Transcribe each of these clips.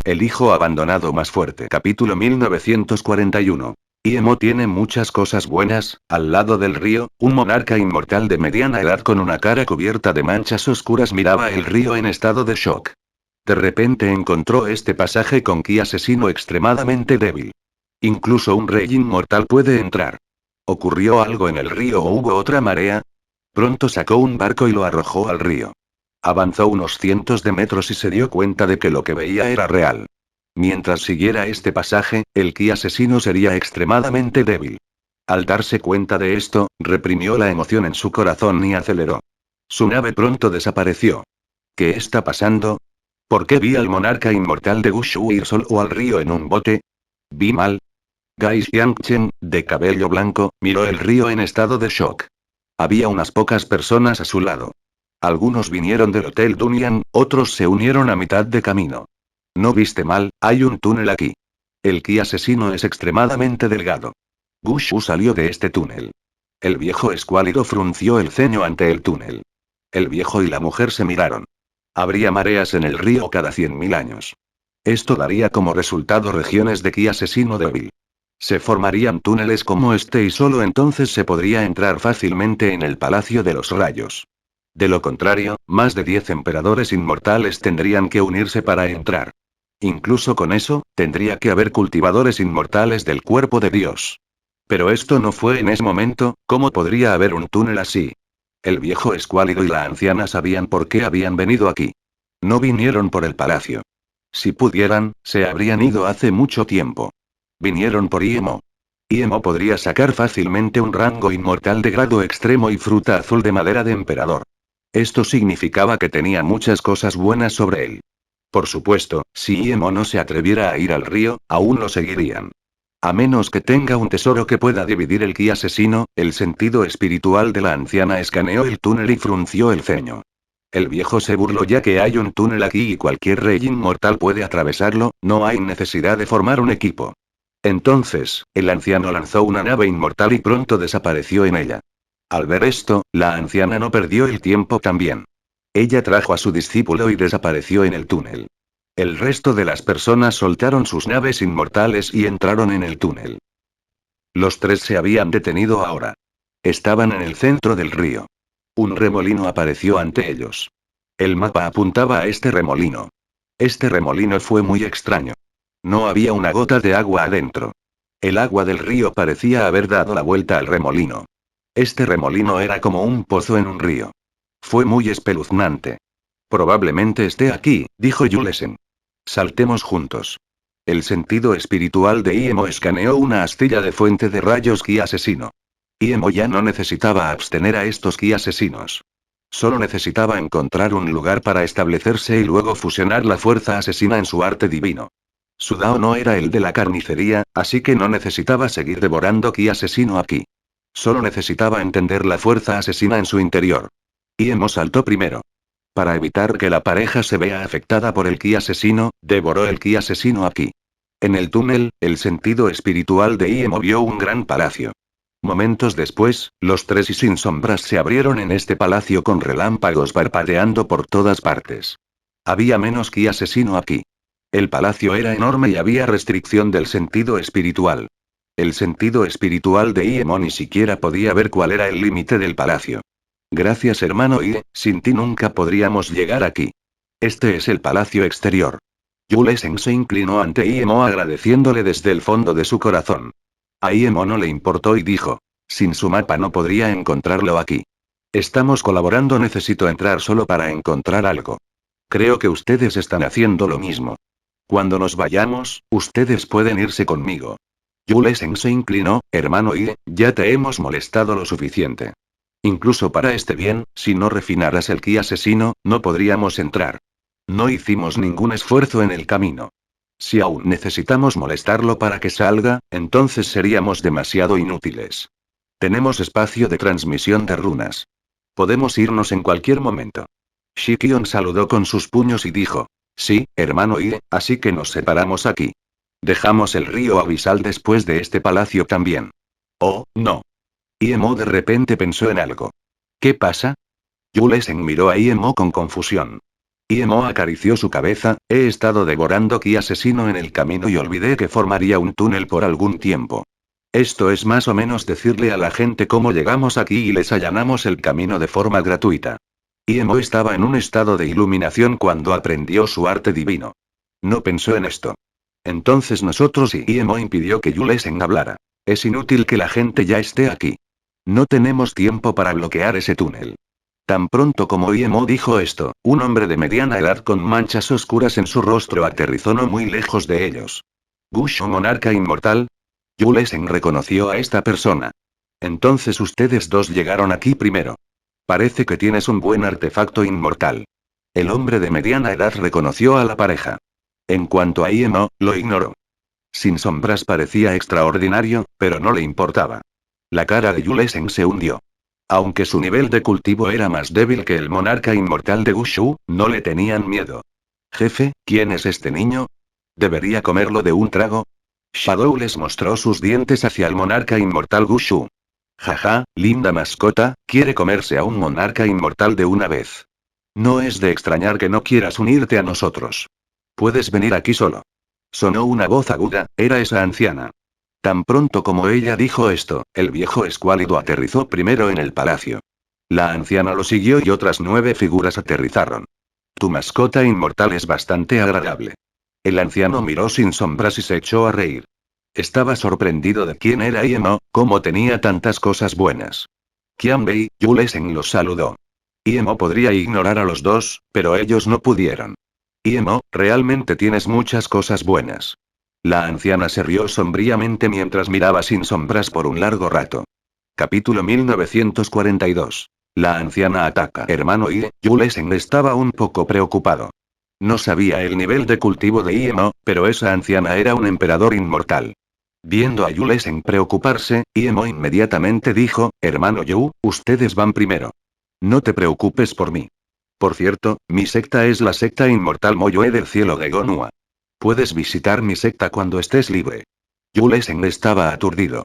el hijo abandonado más fuerte. Capítulo 1941. Imo tiene muchas cosas buenas. Al lado del río, un monarca inmortal de mediana edad con una cara cubierta de manchas oscuras miraba el río en estado de shock. De repente encontró este pasaje con ki asesino extremadamente débil. Incluso un rey inmortal puede entrar. ¿Ocurrió algo en el río o hubo otra marea? Pronto sacó un barco y lo arrojó al río. Avanzó unos cientos de metros y se dio cuenta de que lo que veía era real. Mientras siguiera este pasaje, el ki asesino sería extremadamente débil. Al darse cuenta de esto, reprimió la emoción en su corazón y aceleró. Su nave pronto desapareció. ¿Qué está pasando? ¿Por qué vi al monarca inmortal de Wushu ir solo al río en un bote? ¿Vi mal? Gai Xiangchen, de cabello blanco, miró el río en estado de shock. Había unas pocas personas a su lado. Algunos vinieron del Hotel Dunyan, otros se unieron a mitad de camino. No viste mal, hay un túnel aquí. El ki asesino es extremadamente delgado. Wushu salió de este túnel. El viejo escuálido frunció el ceño ante el túnel. El viejo y la mujer se miraron. Habría mareas en el río cada 100.000 años. Esto daría como resultado regiones de ki asesino débil. Se formarían túneles como este y solo entonces se podría entrar fácilmente en el Palacio de los Rayos. De lo contrario, más de 10 emperadores inmortales tendrían que unirse para entrar. Incluso con eso, tendría que haber cultivadores inmortales del cuerpo de Dios. Pero esto no fue en ese momento. ¿Cómo podría haber un túnel así? El viejo escuálido y la anciana sabían por qué habían venido aquí. No vinieron por el palacio. Si pudieran, se habrían ido hace mucho tiempo. Vinieron por Imo. Imo podría sacar fácilmente un rango inmortal de grado extremo y fruta azul de madera de emperador. Esto significaba que tenía muchas cosas buenas sobre él. Por supuesto, si Imo no se atreviera a ir al río, aún lo seguirían. A menos que tenga un tesoro que pueda dividir el ki asesino, el sentido espiritual de la anciana escaneó el túnel y frunció el ceño. El viejo se burló ya que hay un túnel aquí y cualquier rey inmortal puede atravesarlo, no hay necesidad de formar un equipo. Entonces, el anciano lanzó una nave inmortal y pronto desapareció en ella. Al ver esto, la anciana no perdió el tiempo también. Ella trajo a su discípulo y desapareció en el túnel. El resto de las personas soltaron sus naves inmortales y entraron en el túnel. Los tres se habían detenido ahora. Estaban en el centro del río. Un remolino apareció ante ellos. El mapa apuntaba a este remolino. Este remolino fue muy extraño. No había una gota de agua adentro. El agua del río parecía haber dado la vuelta al remolino. Este remolino era como un pozo en un río. Fue muy espeluznante. Probablemente esté aquí, dijo Yulesen. Saltemos juntos. El sentido espiritual de Imo escaneó una astilla de fuente de rayos ki asesino. Imo ya no necesitaba abstener a estos ki asesinos. Solo necesitaba encontrar un lugar para establecerse y luego fusionar la fuerza asesina en su arte divino. Su Dao no era el de la carnicería, así que no necesitaba seguir devorando ki asesino aquí. Solo necesitaba entender la fuerza asesina en su interior. Imo saltó primero. Para evitar que la pareja se vea afectada por el ki asesino, devoró el ki asesino aquí. En el túnel, el sentido espiritual de Imo vio un gran palacio. Momentos después, los tres y sin sombras se abrieron en este palacio con relámpagos parpadeando por todas partes. Había menos ki asesino aquí. El palacio era enorme y había restricción del sentido espiritual. El sentido espiritual de Imo ni siquiera podía ver cuál era el límite del palacio. Gracias hermano Ie, sin ti nunca podríamos llegar aquí. Este es el palacio exterior. Yulesen se inclinó ante Imo agradeciéndole desde el fondo de su corazón. A Imo no le importó y dijo. Sin su mapa no podría encontrarlo aquí. Estamos colaborando, necesito entrar solo para encontrar algo. Creo que ustedes están haciendo lo mismo. Cuando nos vayamos, ustedes pueden irse conmigo. Yulesen se inclinó, hermano Ie, ya te hemos molestado lo suficiente. Incluso para este bien, si no refinaras el ki asesino, no podríamos entrar. No hicimos ningún esfuerzo en el camino. Si aún necesitamos molestarlo para que salga, entonces seríamos demasiado inútiles. Tenemos espacio de transmisión de runas. Podemos irnos en cualquier momento. Shikion saludó con sus puños y dijo. Sí, hermano Ie, así que nos separamos aquí. Dejamos el río abisal después de este palacio también. Oh, no. Imo de repente pensó en algo. ¿Qué pasa? Yulesen miró a Imo con confusión. Imo acarició su cabeza, he estado devorando ki asesino en el camino y olvidé que formaría un túnel por algún tiempo. Esto es más o menos decirle a la gente cómo llegamos aquí y les allanamos el camino de forma gratuita. Imo estaba en un estado de iluminación cuando aprendió su arte divino. No pensó en esto. Entonces nosotros y Imo impidió que Yulesen hablara. Es inútil que la gente ya esté aquí. No tenemos tiempo para bloquear ese túnel. Tan pronto como Imo dijo esto, un hombre de mediana edad con manchas oscuras en su rostro aterrizó no muy lejos de ellos. Gushu monarca inmortal. Yulesen reconoció a esta persona. Entonces ustedes dos llegaron aquí primero. Parece que tienes un buen artefacto inmortal. El hombre de mediana edad reconoció a la pareja. En cuanto a Imo, lo ignoró. Sin sombras parecía extraordinario, pero no le importaba. La cara de Yulesen se hundió. Aunque su nivel de cultivo era más débil que el monarca inmortal de Gushu, no le tenían miedo. Jefe, ¿quién es este niño? ¿Debería comerlo de un trago? Shadow les mostró sus dientes hacia el monarca inmortal Gushu. Jaja, linda mascota, quiere comerse a un monarca inmortal de una vez. No es de extrañar que no quieras unirte a nosotros. Puedes venir aquí solo. Sonó una voz aguda, era esa anciana. Tan pronto como ella dijo esto, el viejo escuálido aterrizó primero en el palacio. La anciana lo siguió y otras 9 figuras aterrizaron. Tu mascota inmortal es bastante agradable. El anciano miró sin sombras y se echó a reír. Estaba sorprendido de quién era Imo, cómo tenía tantas cosas buenas. Qianbei, Yulesen los saludó. Imo podría ignorar a los dos, pero ellos no pudieron. Imo, realmente tienes muchas cosas buenas. La anciana se rió sombríamente mientras miraba sin sombras por un largo rato. Capítulo 1942. La anciana ataca. Hermano Yulesen estaba un poco preocupado. No sabía el nivel de cultivo de Imo, pero esa anciana era un emperador inmortal. Viendo a Yulesen preocuparse, Imo inmediatamente dijo, hermano Yu, ustedes van primero. No te preocupes por mí. Por cierto, mi secta es la secta inmortal Moyue del cielo de Gonua. Puedes visitar mi secta cuando estés libre. Yulesen estaba aturdido.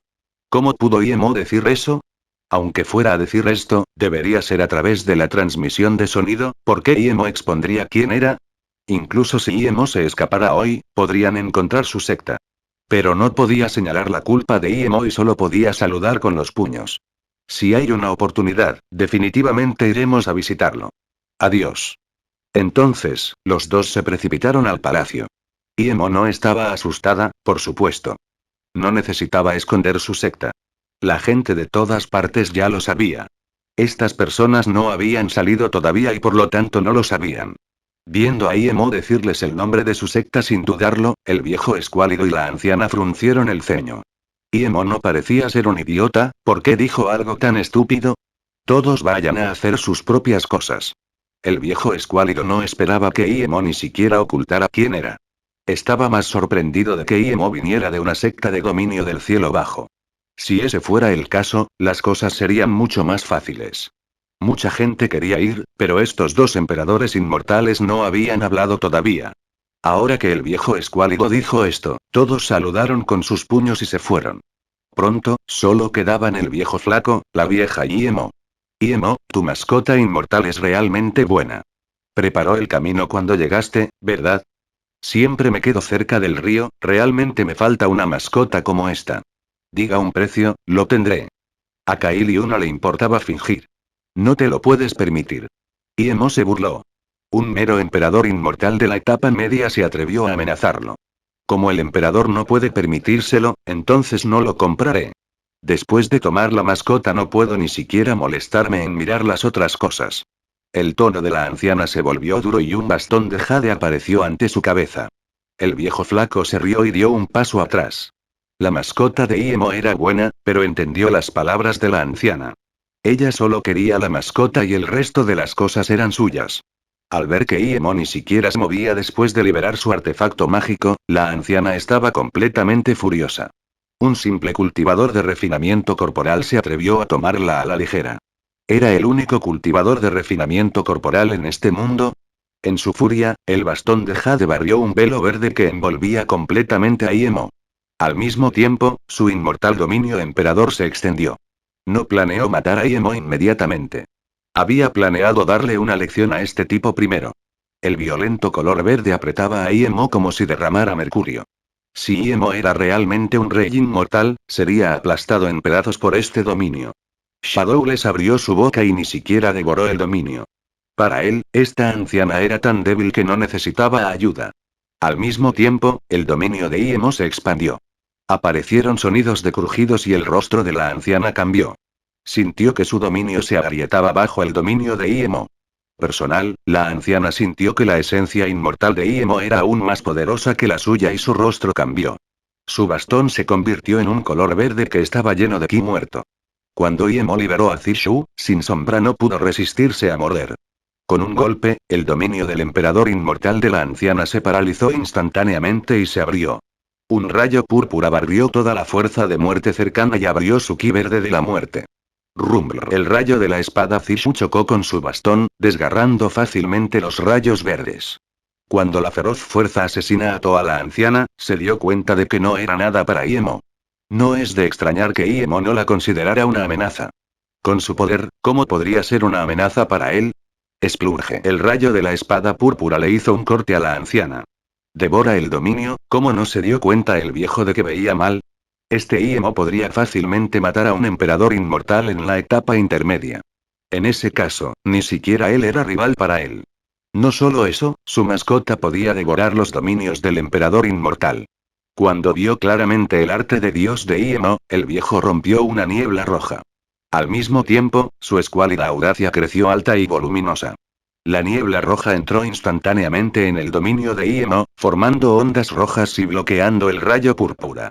¿Cómo pudo Imo decir eso? Aunque fuera a decir esto, debería ser a través de la transmisión de sonido, ¿por qué Imo expondría quién era? Incluso si Imo se escapara hoy, podrían encontrar su secta. Pero no podía señalar la culpa de Imo y solo podía saludar con los puños. Si hay una oportunidad, definitivamente iremos a visitarlo. Adiós. Entonces, los dos se precipitaron al palacio. Imo no estaba asustada, por supuesto. No necesitaba esconder su secta. La gente de todas partes ya lo sabía. Estas personas no habían salido todavía y por lo tanto no lo sabían. Viendo a Imo decirles el nombre de su secta sin dudarlo, el viejo escuálido y la anciana fruncieron el ceño. Imo no parecía ser un idiota, ¿por qué dijo algo tan estúpido? Todos vayan a hacer sus propias cosas. El viejo escuálido no esperaba que Imo ni siquiera ocultara quién era. Estaba más sorprendido de que Imo viniera de una secta de dominio del cielo bajo. Si ese fuera el caso, las cosas serían mucho más fáciles. Mucha gente quería ir, pero estos dos emperadores inmortales no habían hablado todavía. Ahora que el viejo escuálido dijo esto, todos saludaron con sus puños y se fueron. Pronto, solo quedaban el viejo flaco, la vieja y Imo. Imo, tu mascota inmortal es realmente buena. Preparó el camino cuando llegaste, ¿verdad? Siempre me quedo cerca del río, realmente me falta una mascota como esta. Diga un precio, lo tendré. A Kailiu no le importaba fingir. No te lo puedes permitir. Imo se burló. Un mero emperador inmortal de la etapa media se atrevió a amenazarlo. Como el emperador no puede permitírselo, entonces no lo compraré. Después de tomar la mascota no puedo ni siquiera molestarme en mirar las otras cosas. El tono de la anciana se volvió duro y un bastón de jade apareció ante su cabeza. El viejo flaco se rió y dio un paso atrás. La mascota de Imo era buena, pero entendió las palabras de la anciana. Ella solo quería la mascota y el resto de las cosas eran suyas. Al ver que Imo ni siquiera se movía después de liberar su artefacto mágico, la anciana estaba completamente furiosa. Un simple cultivador de refinamiento corporal se atrevió a tomarla a la ligera. ¿Era el único cultivador de refinamiento corporal en este mundo? En su furia, el bastón de jade barrió un velo verde que envolvía completamente a Imo. Al mismo tiempo, su inmortal dominio emperador se extendió. No planeó matar a Imo inmediatamente. Había planeado darle una lección a este tipo primero. El violento color verde apretaba a Imo como si derramara mercurio. Si Imo era realmente un rey inmortal, sería aplastado en pedazos por este dominio. Shadowless abrió su boca y ni siquiera devoró el dominio. Para él, esta anciana era tan débil que no necesitaba ayuda. Al mismo tiempo, el dominio de Imo se expandió. Aparecieron sonidos de crujidos y el rostro de la anciana cambió. Sintió que su dominio se agrietaba bajo el dominio de Imo. Personal, la anciana sintió que la esencia inmortal de Imo era aún más poderosa que la suya y su rostro cambió. Su bastón se convirtió en un color verde que estaba lleno de ki muerto. Cuando Imo liberó a Zishu, sin sombra no pudo resistirse a morder. Con un golpe, el dominio del emperador inmortal de la anciana se paralizó instantáneamente y se abrió. Un rayo púrpura barrió toda la fuerza de muerte cercana y abrió su ki verde de la muerte. Rumblr. El rayo de la espada Zishu chocó con su bastón, desgarrando fácilmente los rayos verdes. Cuando la feroz fuerza asesina ató a la anciana, se dio cuenta de que no era nada para Imo. No es de extrañar que Imo no la considerara una amenaza. Con su poder, ¿cómo podría ser una amenaza para él? Splurge. El rayo de la espada púrpura le hizo un corte a la anciana. Devora el dominio, ¿cómo no se dio cuenta el viejo de que veía mal? Este Imo podría fácilmente matar a un emperador inmortal en la etapa intermedia. En ese caso, ni siquiera él era rival para él. No solo eso, su mascota podía devorar los dominios del emperador inmortal. Cuando vio claramente el arte de Dios de Imo, el viejo rompió una niebla roja. Al mismo tiempo, su escuálida audacia creció alta y voluminosa. La niebla roja entró instantáneamente en el dominio de Imo, formando ondas rojas y bloqueando el rayo púrpura.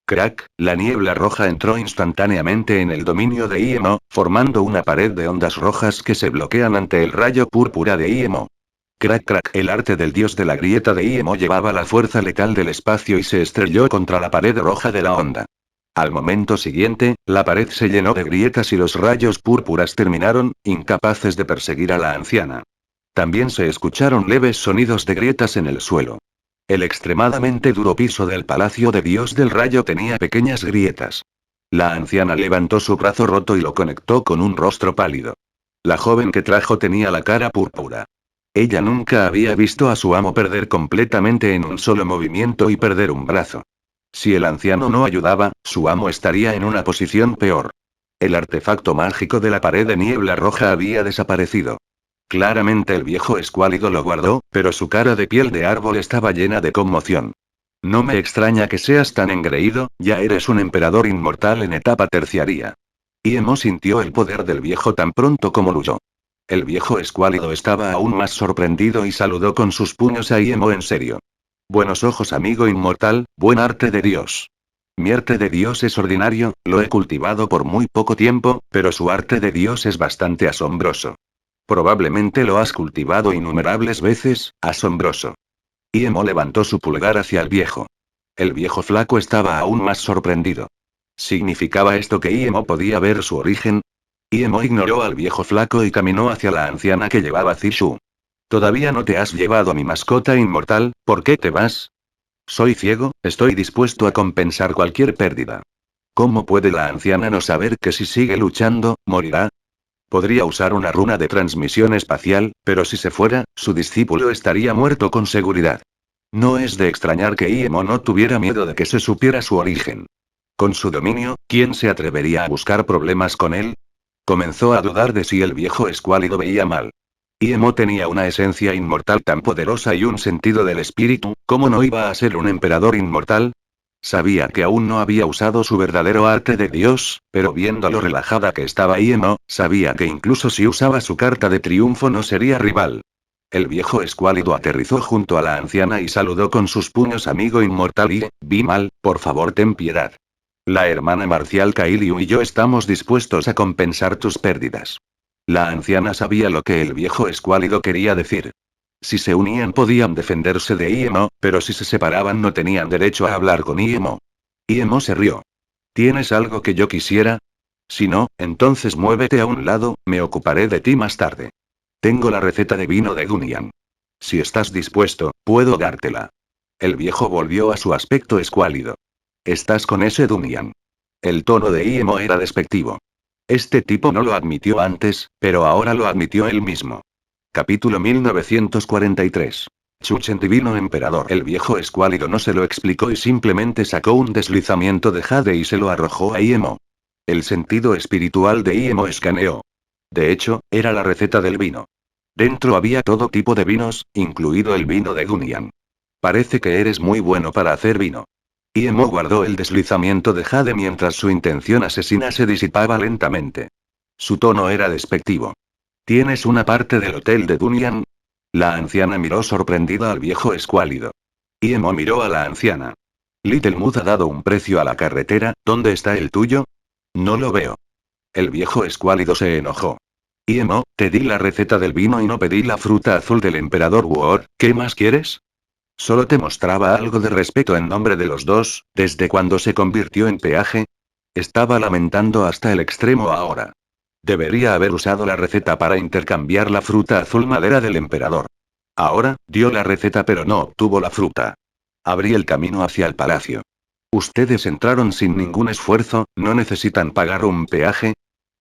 Crack, la niebla roja entró instantáneamente en el dominio de Imo, formando una pared de ondas rojas que se bloquean ante el rayo púrpura de Imo. Crack crack, el arte del dios de la grieta de Imo llevaba la fuerza letal del espacio y se estrelló contra la pared roja de la onda. Al momento siguiente, la pared se llenó de grietas y los rayos púrpuras terminaron, incapaces de perseguir a la anciana. También se escucharon leves sonidos de grietas en el suelo. El extremadamente duro piso del palacio de Dios del Rayo tenía pequeñas grietas. La anciana levantó su brazo roto y lo conectó con un rostro pálido. La joven que trajo tenía la cara púrpura. Ella nunca había visto a su amo perder completamente en un solo movimiento y perder un brazo. Si el anciano no ayudaba, su amo estaría en una posición peor. El artefacto mágico de la pared de niebla roja había desaparecido. Claramente el viejo escuálido lo guardó, pero su cara de piel de árbol estaba llena de conmoción. No me extraña que seas tan engreído, ya eres un emperador inmortal en etapa terciaria. Imo sintió el poder del viejo tan pronto como Luyo. El viejo escuálido estaba aún más sorprendido y saludó con sus puños a Imo en serio. Buenos ojos, amigo inmortal, buen arte de Dios. Mi arte de Dios es ordinario, lo he cultivado por muy poco tiempo, pero su arte de Dios es bastante asombroso. Probablemente lo has cultivado innumerables veces, asombroso. Imo levantó su pulgar hacia el viejo. El viejo flaco estaba aún más sorprendido. ¿Significaba esto que Imo podía ver su origen? Imo ignoró al viejo flaco y caminó hacia la anciana que llevaba Zishu. Todavía no te has llevado a mi mascota inmortal, ¿por qué te vas? Soy ciego, estoy dispuesto a compensar cualquier pérdida. ¿Cómo puede la anciana no saber que si sigue luchando, morirá? Podría usar una runa de transmisión espacial, pero si se fuera, su discípulo estaría muerto con seguridad. No es de extrañar que Imo no tuviera miedo de que se supiera su origen. Con su dominio, ¿quién se atrevería a buscar problemas con él? Comenzó a dudar de si el viejo escuálido veía mal. Imo tenía una esencia inmortal tan poderosa y un sentido del espíritu, ¿cómo no iba a ser un emperador inmortal? Sabía que aún no había usado su verdadero arte de Dios, pero viendo lo relajada que estaba Imo, sabía que incluso si usaba su carta de triunfo no sería rival. El viejo escuálido aterrizó junto a la anciana y saludó con sus puños, amigo inmortal, y, vi mal, por favor ten piedad. La hermana marcial Kailiu y yo estamos dispuestos a compensar tus pérdidas. La anciana sabía lo que el viejo escuálido quería decir. Si se unían podían defenderse de Imo, pero si se separaban no tenían derecho a hablar con Imo. Imo se rió. ¿Tienes algo que yo quisiera? Si no, entonces muévete a un lado, me ocuparé de ti más tarde. Tengo la receta de vino de Dunian. Si estás dispuesto, puedo dártela. El viejo volvió a su aspecto escuálido. ¿Estás con ese Dunian? El tono de Imo era despectivo. Este tipo no lo admitió antes, pero ahora lo admitió él mismo. Capítulo 1943. Chuchen divino emperador. El viejo escuálido no se lo explicó y simplemente sacó un deslizamiento de jade y se lo arrojó a Iemo. El sentido espiritual de Iemo escaneó. De hecho, era la receta del vino. Dentro había todo tipo de vinos, incluido el vino de Dunian. Parece que eres muy bueno para hacer vino. Iemo guardó el deslizamiento de jade mientras su intención asesina se disipaba lentamente. Su tono era despectivo. ¿Tienes una parte del hotel de Dunian? La anciana miró sorprendida al viejo escuálido. Iemo miró a la anciana. Littlewood ha dado un precio a la carretera, ¿dónde está el tuyo? No lo veo. El viejo escuálido se enojó. Iemo, te di la receta del vino y no pedí la fruta azul del emperador Woor, ¿qué más quieres? Solo te mostraba algo de respeto en nombre de los dos, desde cuando se convirtió en peaje. Estaba lamentando hasta el extremo ahora. Debería haber usado la receta para intercambiar la fruta azul madera del emperador. Ahora, dio la receta pero no obtuvo la fruta. Abrí el camino hacia el palacio. Ustedes entraron sin ningún esfuerzo, ¿no necesitan pagar un peaje?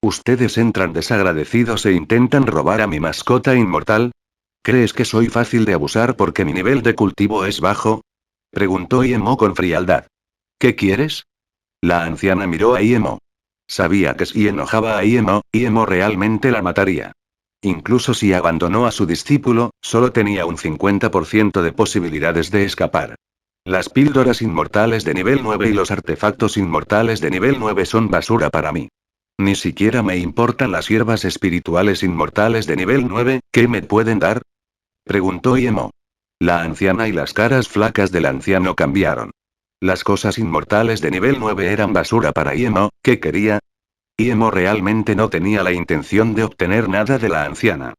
Ustedes entran desagradecidos e intentan robar a mi mascota inmortal. ¿Crees que soy fácil de abusar porque mi nivel de cultivo es bajo? Preguntó Iemo con frialdad. ¿Qué quieres? La anciana miró a Iemo. Sabía que si enojaba a Iemo realmente la mataría. Incluso si abandonó a su discípulo, solo tenía un 50% de posibilidades de escapar. Las píldoras inmortales de nivel 9 y los artefactos inmortales de nivel 9 son basura para mí. Ni siquiera me importan las hierbas espirituales inmortales de nivel 9, ¿qué me pueden dar? Preguntó Iemo. La anciana y las caras flacas del anciano cambiaron. Las cosas inmortales de nivel 9 eran basura para Iemo, ¿qué quería? Iemo realmente no tenía la intención de obtener nada de la anciana.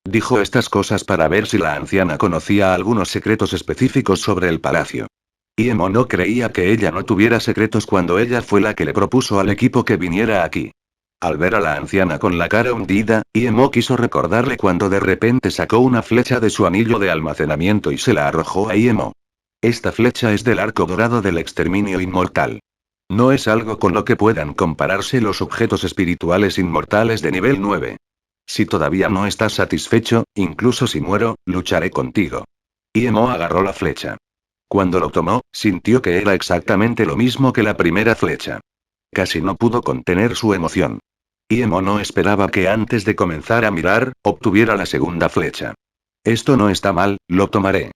Dijo estas cosas para ver si la anciana conocía algunos secretos específicos sobre el palacio. Iemo no creía que ella no tuviera secretos cuando ella fue la que le propuso al equipo que viniera aquí. Al ver a la anciana con la cara hundida, Iemo quiso recordarle cuando de repente sacó una flecha de su anillo de almacenamiento y se la arrojó a Iemo. Esta flecha es del arco dorado del exterminio inmortal. No es algo con lo que puedan compararse los objetos espirituales inmortales de nivel 9. Si todavía no estás satisfecho, incluso si muero, lucharé contigo. Iemo agarró la flecha. Cuando lo tomó, sintió que era exactamente lo mismo que la primera flecha. Casi no pudo contener su emoción. Iemo no esperaba que antes de comenzar a mirar, obtuviera la segunda flecha. Esto no está mal, lo tomaré.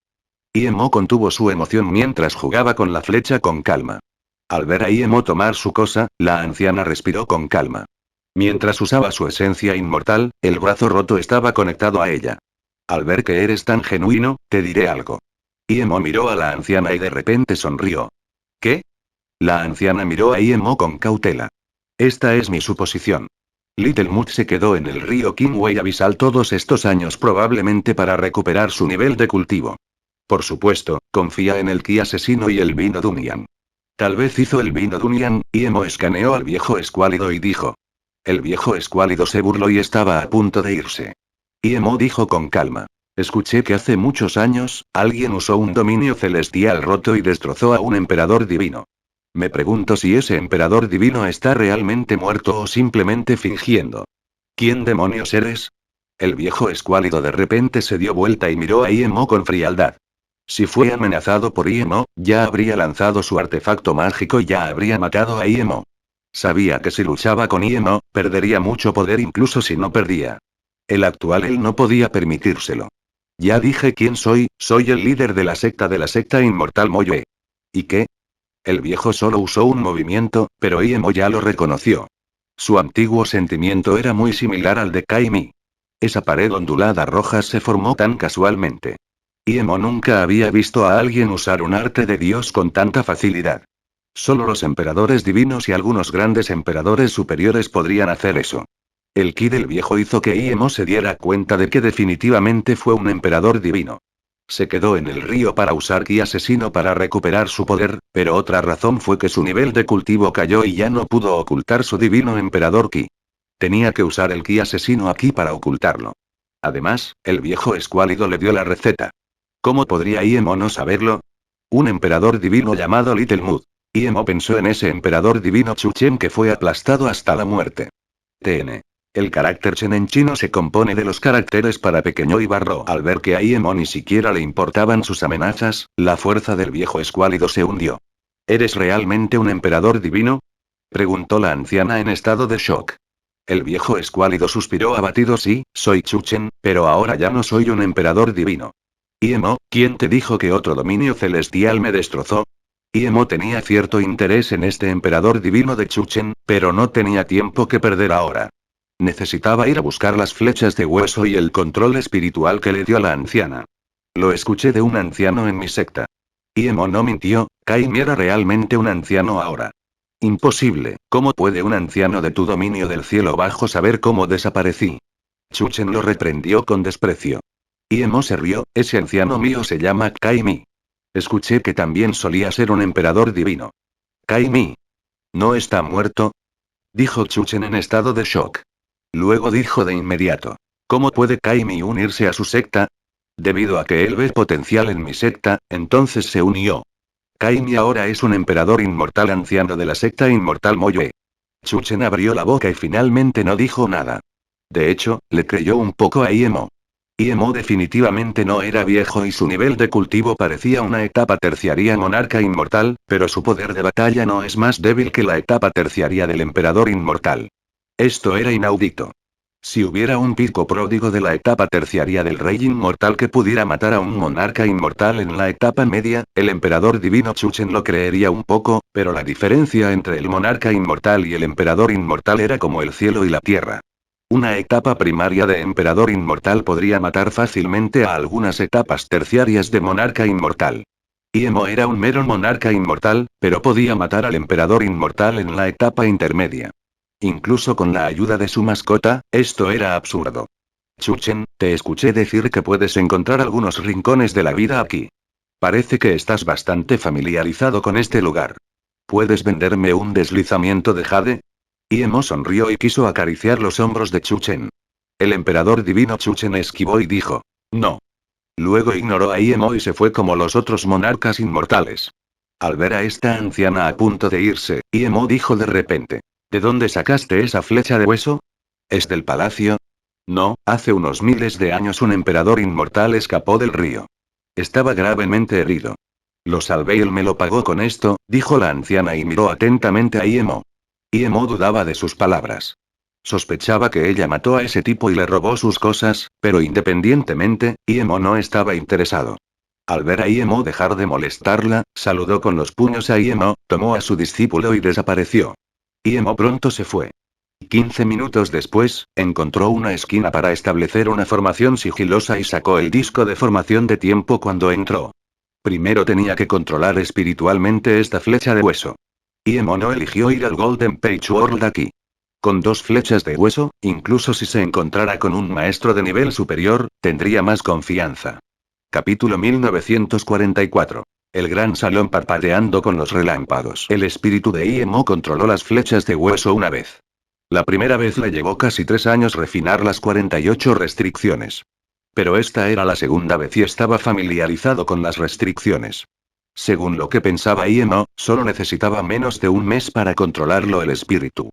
Iemo contuvo su emoción mientras jugaba con la flecha con calma. Al ver a Iemo tomar su cosa, la anciana respiró con calma. Mientras usaba su esencia inmortal, el brazo roto estaba conectado a ella. Al ver que eres tan genuino, te diré algo. Iemo miró a la anciana y de repente sonrió. ¿Qué? La anciana miró a Iemo con cautela. Esta es mi suposición. Littlewood se quedó en el río Kimway Abisal todos estos años probablemente para recuperar su nivel de cultivo. Por supuesto, confía en el ki asesino y el vino Dunian. Tal vez hizo el vino Dunian. Iemo escaneó al viejo escuálido y dijo. El viejo escuálido se burló y estaba a punto de irse. Iemo dijo con calma. Escuché que hace muchos años, alguien usó un dominio celestial roto y destrozó a un emperador divino. Me pregunto si ese emperador divino está realmente muerto o simplemente fingiendo. ¿Quién demonios eres? El viejo escuálido de repente se dio vuelta y miró a Iemo con frialdad. Si fue amenazado por Iemo, ya habría lanzado su artefacto mágico y ya habría matado a Iemo. Sabía que si luchaba con Iemo, perdería mucho poder incluso si no perdía. El actual él no podía permitírselo. Ya dije quién soy el líder de la secta inmortal Moye. ¿Y qué? El viejo solo usó un movimiento, pero Iemo ya lo reconoció. Su antiguo sentimiento era muy similar al de Kaimi. Esa pared ondulada roja se formó tan casualmente. Iemo nunca había visto a alguien usar un arte de Dios con tanta facilidad. Solo los emperadores divinos y algunos grandes emperadores superiores podrían hacer eso. El ki del viejo hizo que Iemo se diera cuenta de que definitivamente fue un emperador divino. Se quedó en el río para usar ki asesino para recuperar su poder, pero otra razón fue que su nivel de cultivo cayó y ya no pudo ocultar su divino emperador ki. Tenía que usar el ki asesino aquí para ocultarlo. Además, el viejo escuálido le dio la receta. ¿Cómo podría Iemo no saberlo? Un emperador divino llamado Littlewood. Iemo pensó en ese emperador divino Chuchen que fue aplastado hasta la muerte. TN. El carácter Chen en chino se compone de los caracteres para pequeño y barro. Al ver que a Iemo ni siquiera le importaban sus amenazas, la fuerza del viejo escuálido se hundió. ¿Eres realmente un emperador divino? Preguntó la anciana en estado de shock. El viejo escuálido suspiró abatido. Sí, soy Chuchen, pero ahora ya no soy un emperador divino. Iemo, ¿quién te dijo que otro dominio celestial me destrozó? Iemo tenía cierto interés en este emperador divino de Chuchen, pero no tenía tiempo que perder ahora. Necesitaba ir a buscar las flechas de hueso y el control espiritual que le dio la anciana. Lo escuché de un anciano en mi secta. Iemo no mintió, Kaimi era realmente un anciano ahora. Imposible, ¿cómo puede un anciano de tu dominio del cielo bajo saber cómo desaparecí? Chuchen lo reprendió con desprecio. Iemo se rió, ese anciano mío se llama Kaimi. Escuché que también solía ser un emperador divino. Kaimi. ¿No está muerto? Dijo Chuchen en estado de shock. Luego dijo de inmediato. ¿Cómo puede Kaimi unirse a su secta? Debido a que él ve potencial en mi secta, entonces se unió. Kaimi ahora es un emperador inmortal anciano de la secta inmortal Moyue. Chuchen abrió la boca y finalmente no dijo nada. De hecho, le creyó un poco a Iemo. Iemo definitivamente no era viejo y su nivel de cultivo parecía una etapa terciaria monarca inmortal, pero su poder de batalla no es más débil que la etapa terciaria del emperador inmortal. Esto era inaudito. Si hubiera un pico pródigo de la etapa terciaria del rey inmortal que pudiera matar a un monarca inmortal en la etapa media, el emperador divino Chuchen lo creería un poco, pero la diferencia entre el monarca inmortal y el emperador inmortal era como el cielo y la tierra. Una etapa primaria de emperador inmortal podría matar fácilmente a algunas etapas terciarias de monarca inmortal. Iemo era un mero monarca inmortal, pero podía matar al emperador inmortal en la etapa intermedia. Incluso con la ayuda de su mascota, esto era absurdo. Chuchen, te escuché decir que puedes encontrar algunos rincones de la vida aquí. Parece que estás bastante familiarizado con este lugar. ¿Puedes venderme un deslizamiento de jade? Iemo sonrió y quiso acariciar los hombros de Chuchen. El emperador divino Chuchen esquivó y dijo, no. Luego ignoró a Iemo y se fue como los otros monarcas inmortales. Al ver a esta anciana a punto de irse, Iemo dijo de repente, ¿de dónde sacaste esa flecha de hueso? ¿Es del palacio? No, hace unos miles de años un emperador inmortal escapó del río. Estaba gravemente herido. Lo salvé y él me lo pagó con esto, dijo la anciana y miró atentamente a Iemo. Iemo dudaba de sus palabras. Sospechaba que ella mató a ese tipo y le robó sus cosas, pero independientemente, Iemo no estaba interesado. Al ver a Iemo dejar de molestarla, saludó con los puños a Iemo, tomó a su discípulo y desapareció. Iemo pronto se fue. 15 minutos después, encontró una esquina para establecer una formación sigilosa y sacó el disco de formación de tiempo cuando entró. Primero tenía que controlar espiritualmente esta flecha de hueso. Iemo no eligió ir al Golden Page World aquí. Con 2 flechas de hueso, incluso si se encontrara con un maestro de nivel superior, tendría más confianza. Capítulo 1944. El gran salón parpadeando con los relámpagos. El espíritu de Iemo controló las flechas de hueso una vez. La primera vez le llevó casi 3 años refinar las 48 restricciones. Pero esta era la segunda vez y estaba familiarizado con las restricciones. Según lo que pensaba Iemo, solo necesitaba menos de un mes para controlarlo el espíritu.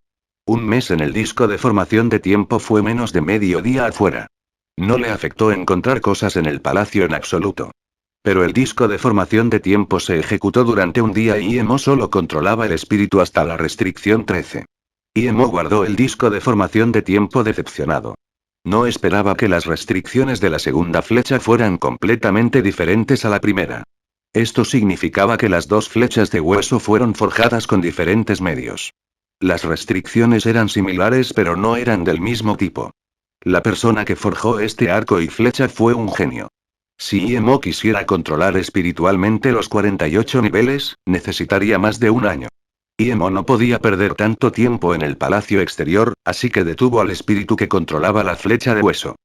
Un mes en el disco de formación de tiempo fue menos de medio día afuera. No le afectó encontrar cosas en el palacio en absoluto. Pero el disco de formación de tiempo se ejecutó durante un día y Iemo solo controlaba el espíritu hasta la restricción 13. Iemo guardó el disco de formación de tiempo decepcionado. No esperaba que las restricciones de la segunda flecha fueran completamente diferentes a la primera. Esto significaba que las 2 flechas de hueso fueron forjadas con diferentes medios. Las restricciones eran similares pero no eran del mismo tipo. La persona que forjó este arco y flecha fue un genio. Si Iemo quisiera controlar espiritualmente los 48 niveles, necesitaría más de un año. Iemo no podía perder tanto tiempo en el palacio exterior, así que detuvo al espíritu que controlaba la flecha de hueso.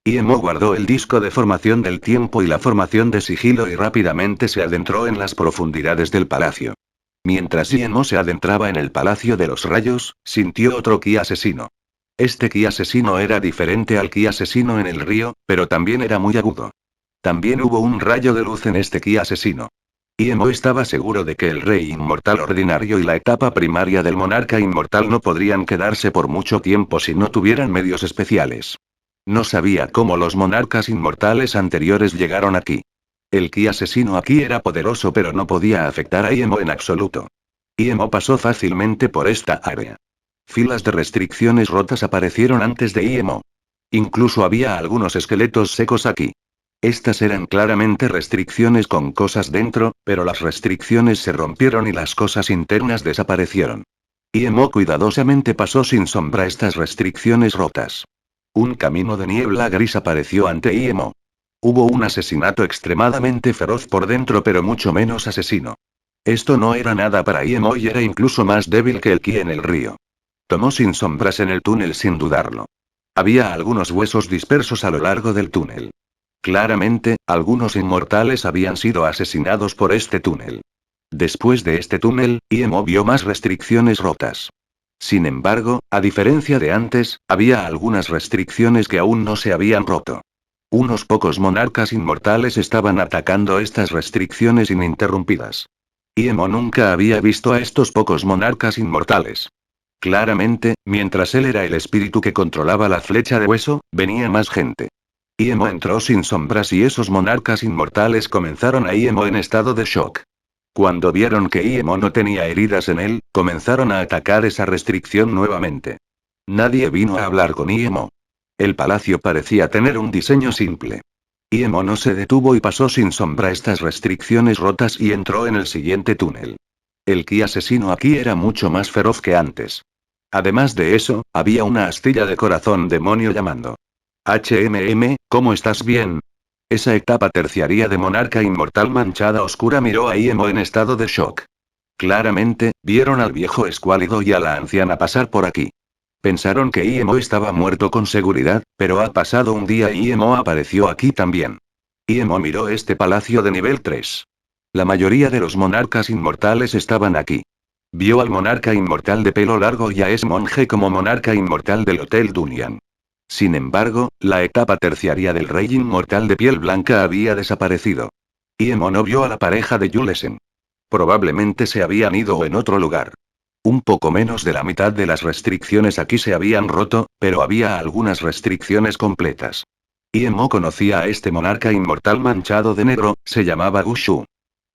Iemo guardó el disco de formación del tiempo y la formación de sigilo y rápidamente se adentró en las profundidades del palacio. Mientras Iemo se adentraba en el palacio de los rayos, sintió otro ki asesino. Este ki asesino era diferente al ki asesino en el río, pero también era muy agudo. También hubo un rayo de luz en este ki asesino. Imo estaba seguro de que el rey inmortal ordinario y la etapa primaria del monarca inmortal no podrían quedarse por mucho tiempo si no tuvieran medios especiales. No sabía cómo los monarcas inmortales anteriores llegaron aquí. El ki asesino aquí era poderoso pero no podía afectar a Imo en absoluto. Imo pasó fácilmente por esta área. Filas de restricciones rotas aparecieron antes de Imo. Incluso había algunos esqueletos secos aquí. Estas eran claramente restricciones con cosas dentro, pero las restricciones se rompieron y las cosas internas desaparecieron. Imo cuidadosamente pasó sin sombra estas restricciones rotas. Un camino de niebla gris apareció ante Imo. Hubo un asesinato extremadamente feroz por dentro pero mucho menos asesino. Esto no era nada para Imo y era incluso más débil que el ki en el río. Tomó sin sombras en el túnel sin dudarlo. Había algunos huesos dispersos a lo largo del túnel. Claramente, algunos inmortales habían sido asesinados por este túnel. Después de este túnel, Imo vio más restricciones rotas. Sin embargo, a diferencia de antes, había algunas restricciones que aún no se habían roto. Unos pocos monarcas inmortales estaban atacando estas restricciones ininterrumpidas. Imo nunca había visto a estos pocos monarcas inmortales. Claramente, mientras él era el espíritu que controlaba la flecha de hueso, venía más gente. Imo entró sin sombras y esos monarcas inmortales comenzaron a Imo en estado de shock. Cuando vieron que Imo no tenía heridas en él, comenzaron a atacar esa restricción nuevamente. Nadie vino a hablar con Imo. El palacio parecía tener un diseño simple. Imo no se detuvo y pasó sin sombra estas restricciones rotas y entró en el siguiente túnel. El ki asesino aquí era mucho más feroz que antes. Además de eso, había una astilla de corazón demonio llamando. ¿Cómo estás bien? Esa etapa terciaria de monarca inmortal manchada oscura miró a Imo en estado de shock. Claramente, vieron al viejo escuálido y a la anciana pasar por aquí. Pensaron que Imo estaba muerto con seguridad, pero ha pasado un día y Imo apareció aquí también. Imo miró este palacio de nivel 3. La mayoría de los monarcas inmortales estaban aquí. Vio al monarca inmortal de pelo largo y a ese monje como monarca inmortal del Hotel Dunyan. Sin embargo, la etapa terciaria del rey inmortal de piel blanca había desaparecido. Imo no vio a la pareja de Yulesen. Probablemente se habían ido en otro lugar. Un poco menos de la mitad de las restricciones aquí se habían roto, pero había algunas restricciones completas. Imo conocía a este monarca inmortal manchado de negro, se llamaba Gushu.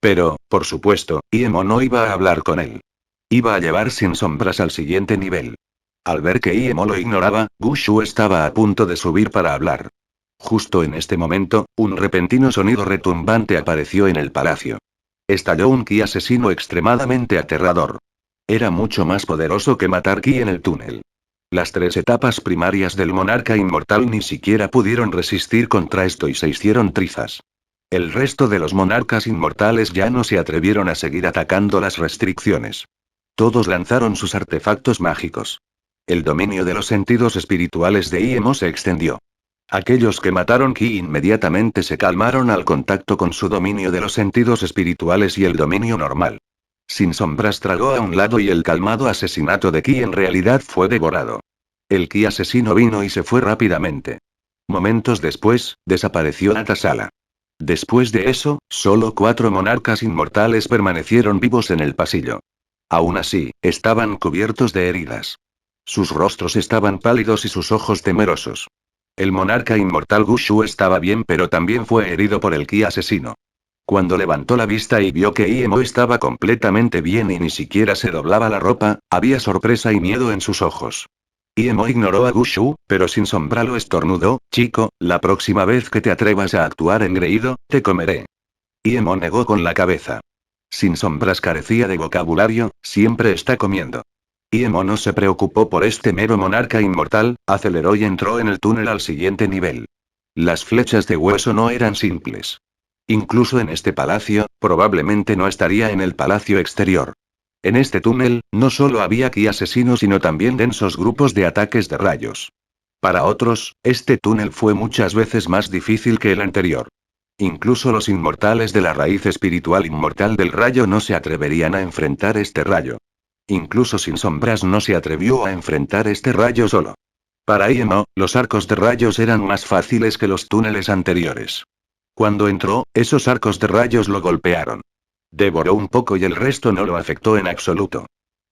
Pero, por supuesto, Imo no iba a hablar con él. Iba a llevar sin sombras al siguiente nivel. Al ver que Imo lo ignoraba, Gushu estaba a punto de subir para hablar. Justo en este momento, un repentino sonido retumbante apareció en el palacio. Estalló un ki asesino extremadamente aterrador. Era mucho más poderoso que matar ki en el túnel. Las 3 etapas primarias del monarca inmortal ni siquiera pudieron resistir contra esto y se hicieron trizas. El resto de los monarcas inmortales ya no se atrevieron a seguir atacando las restricciones. Todos lanzaron sus artefactos mágicos. El dominio de los sentidos espirituales de Imo se extendió. Aquellos que mataron ki inmediatamente se calmaron al contacto con su dominio de los sentidos espirituales y el dominio normal. Sin sombras tragó a un lado y el calmado asesinato de ki en realidad fue devorado. El ki asesino vino y se fue rápidamente. Momentos después, desapareció Natasala. Después de eso, solo 4 monarcas inmortales permanecieron vivos en el pasillo. Aún así, estaban cubiertos de heridas. Sus rostros estaban pálidos y sus ojos temerosos. El monarca inmortal Gushu estaba bien pero también fue herido por el ki asesino. Cuando levantó la vista y vio que Imo estaba completamente bien y ni siquiera se doblaba la ropa, había sorpresa y miedo en sus ojos. Imo ignoró a Gushu, pero sin sombra lo estornudó: chico, la próxima vez que te atrevas a actuar engreído, te comeré. Imo negó con la cabeza. Sin sombras carecía de vocabulario, siempre está comiendo. Imo no se preocupó por este mero monarca inmortal, aceleró y entró en el túnel al siguiente nivel. Las flechas de hueso no eran simples. Incluso en este palacio, probablemente no estaría en el palacio exterior. En este túnel, no solo había ki asesinos sino también densos grupos de ataques de rayos. Para otros, este túnel fue muchas veces más difícil que el anterior. Incluso los inmortales de la raíz espiritual inmortal del rayo no se atreverían a enfrentar este rayo. Incluso sin sombras no se atrevió a enfrentar este rayo solo. Para Imo, los arcos de rayos eran más fáciles que los túneles anteriores. Cuando entró, esos arcos de rayos lo golpearon. Devoró un poco y el resto no lo afectó en absoluto.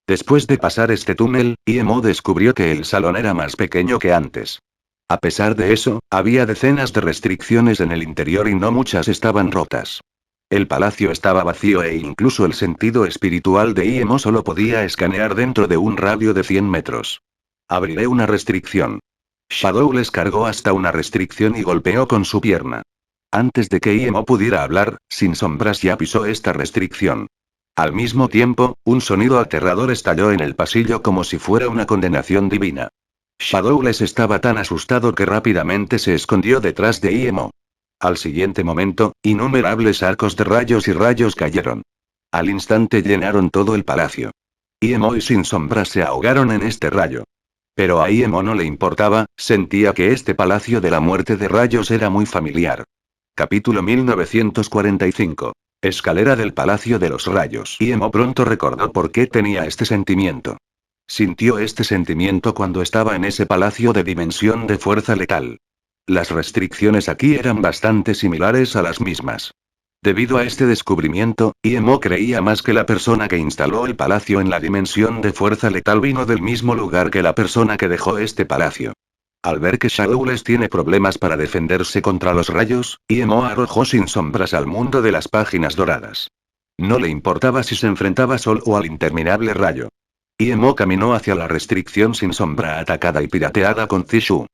Después de pasar este túnel, Imo descubrió que el salón era más pequeño que antes. A pesar de eso, había decenas de restricciones en el interior y no muchas estaban rotas. El palacio estaba vacío e incluso el sentido espiritual de Imo solo podía escanear dentro de un radio de 100 metros. Abriré una restricción. Shadow les cargó hasta una restricción y golpeó con su pierna. Antes de que Imo pudiera hablar, Sin Sombras ya pisó esta restricción. Al mismo tiempo, un sonido aterrador estalló en el pasillo como si fuera una condenación divina. Shadowless estaba tan asustado que rápidamente se escondió detrás de Imo. Al siguiente momento, innumerables arcos de rayos y rayos cayeron. Al instante llenaron todo el palacio. Imo y Sin Sombras se ahogaron en este rayo. Pero a Imo no le importaba, sentía que este palacio de la muerte de rayos era muy familiar. Capítulo 1945. Escalera del Palacio de los Rayos. Imo pronto recordó por qué tenía este sentimiento. Sintió este sentimiento cuando estaba en ese palacio de dimensión de fuerza letal. Las restricciones aquí eran bastante similares a las mismas. Debido a este descubrimiento, Imo creía más que la persona que instaló el palacio en la dimensión de fuerza letal vino del mismo lugar que la persona que dejó este palacio. Al ver que Shadowless tiene problemas para defenderse contra los rayos, Imo arrojó Sin Sombras al mundo de las páginas doradas. No le importaba si se enfrentaba solo o al interminable rayo. Imo caminó hacia la restricción Sin Sombra atacada y pirateada con Zishu.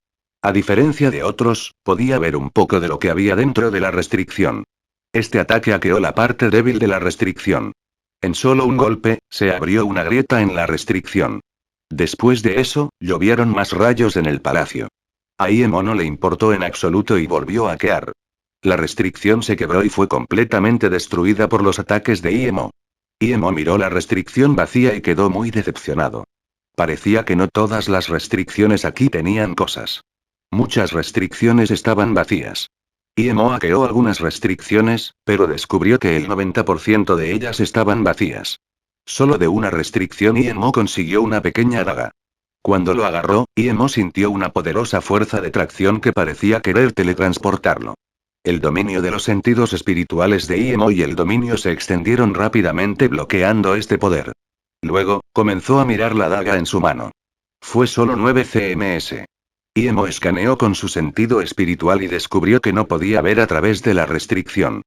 A diferencia de otros, podía ver un poco de lo que había dentro de la restricción. Este ataque hackeó la parte débil de la restricción. En solo un golpe, se abrió una grieta en la restricción. Después de eso, llovieron más rayos en el palacio. A Imo no le importó en absoluto y volvió a hackear. La restricción se quebró y fue completamente destruida por los ataques de Imo. Imo miró la restricción vacía y quedó muy decepcionado. Parecía que no todas las restricciones aquí tenían cosas. Muchas restricciones estaban vacías. Imo hackeó algunas restricciones, pero descubrió que el 90% de ellas estaban vacías. Solo de una restricción Imo consiguió una pequeña daga. Cuando lo agarró, Imo sintió una poderosa fuerza de tracción que parecía querer teletransportarlo. El dominio de los sentidos espirituales de Imo y el dominio se extendieron rápidamente bloqueando este poder. Luego, comenzó a mirar la daga en su mano. Fue solo 9 cms. Imo escaneó con su sentido espiritual y descubrió que no podía ver a través de la restricción.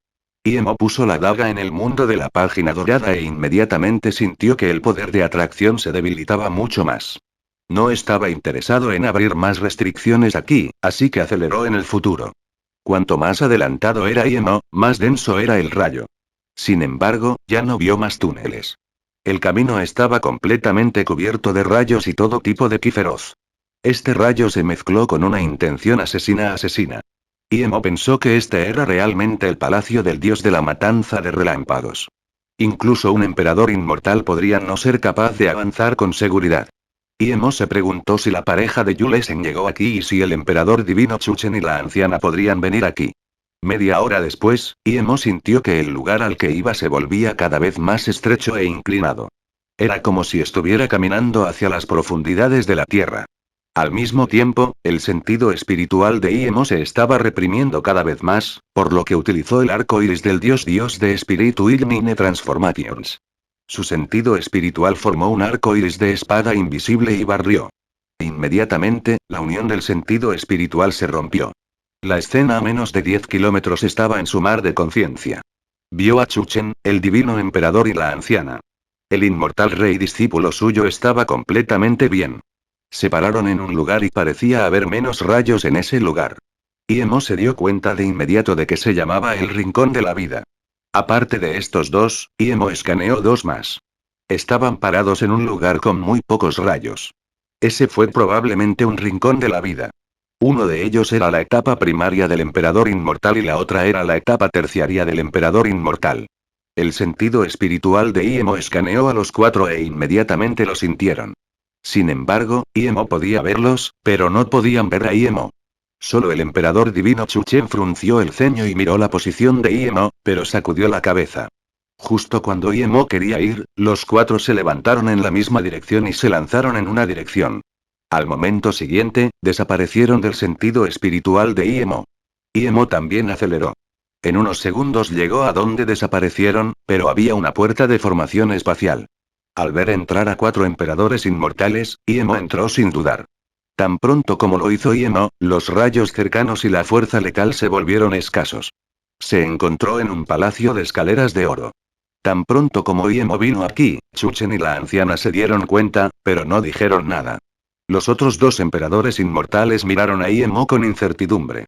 Imo puso la daga en el mundo de la página dorada e inmediatamente sintió que el poder de atracción se debilitaba mucho más. No estaba interesado en abrir más restricciones aquí, así que aceleró en el futuro. Cuanto más adelantado era Imo, más denso era el rayo. Sin embargo, ya no vio más túneles. El camino estaba completamente cubierto de rayos y todo tipo de ki feroz. Este rayo se mezcló con una intención asesina. Imo pensó que este era realmente el palacio del dios de la matanza de relámpagos. Incluso un emperador inmortal podría no ser capaz de avanzar con seguridad. Imo se preguntó si la pareja de Yulesen llegó aquí y si el emperador divino Chuchen y la anciana podrían venir aquí. Media hora después, Imo sintió que el lugar al que iba se volvía cada vez más estrecho e inclinado. Era como si estuviera caminando hacia las profundidades de la tierra. Al mismo tiempo, el sentido espiritual de Imo se estaba reprimiendo cada vez más, por lo que utilizó el arco iris del dios de espíritu Ignine Transformations. Su sentido espiritual formó un arco iris de espada invisible y barrió. Inmediatamente, la unión del sentido espiritual se rompió. La escena a menos de 10 kilómetros estaba en su mar de conciencia. Vio a Chuchen, el divino emperador y la anciana. El inmortal rey discípulo suyo estaba completamente bien. Se pararon en un lugar y parecía haber menos rayos en ese lugar. Imo se dio cuenta de inmediato de que se llamaba el Rincón de la Vida. Aparte de estos dos, Imo escaneó dos más. Estaban parados en un lugar con muy pocos rayos. Ese fue probablemente un Rincón de la Vida. Uno de ellos era la etapa primaria del Emperador Inmortal y la otra era la etapa terciaria del Emperador Inmortal. El sentido espiritual de Imo escaneó a los cuatro e inmediatamente lo sintieron. Sin embargo, Imo podía verlos, pero no podían ver a Imo. Solo el emperador divino Chuchen frunció el ceño y miró la posición de Imo, pero sacudió la cabeza. Justo cuando Imo quería ir, los cuatro se levantaron en la misma dirección y se lanzaron en una dirección. Al momento siguiente, desaparecieron del sentido espiritual de Imo. Imo también aceleró. En unos segundos llegó a donde desaparecieron, pero había una puerta de formación espacial. Al ver entrar a 4 emperadores inmortales, Iemo entró sin dudar. Tan pronto como lo hizo Iemo, los rayos cercanos y la fuerza letal se volvieron escasos. Se encontró en un palacio de escaleras de oro. Tan pronto como Iemo vino aquí, Chuchen y la anciana se dieron cuenta, pero no dijeron nada. Los otros 2 emperadores inmortales miraron a Iemo con incertidumbre.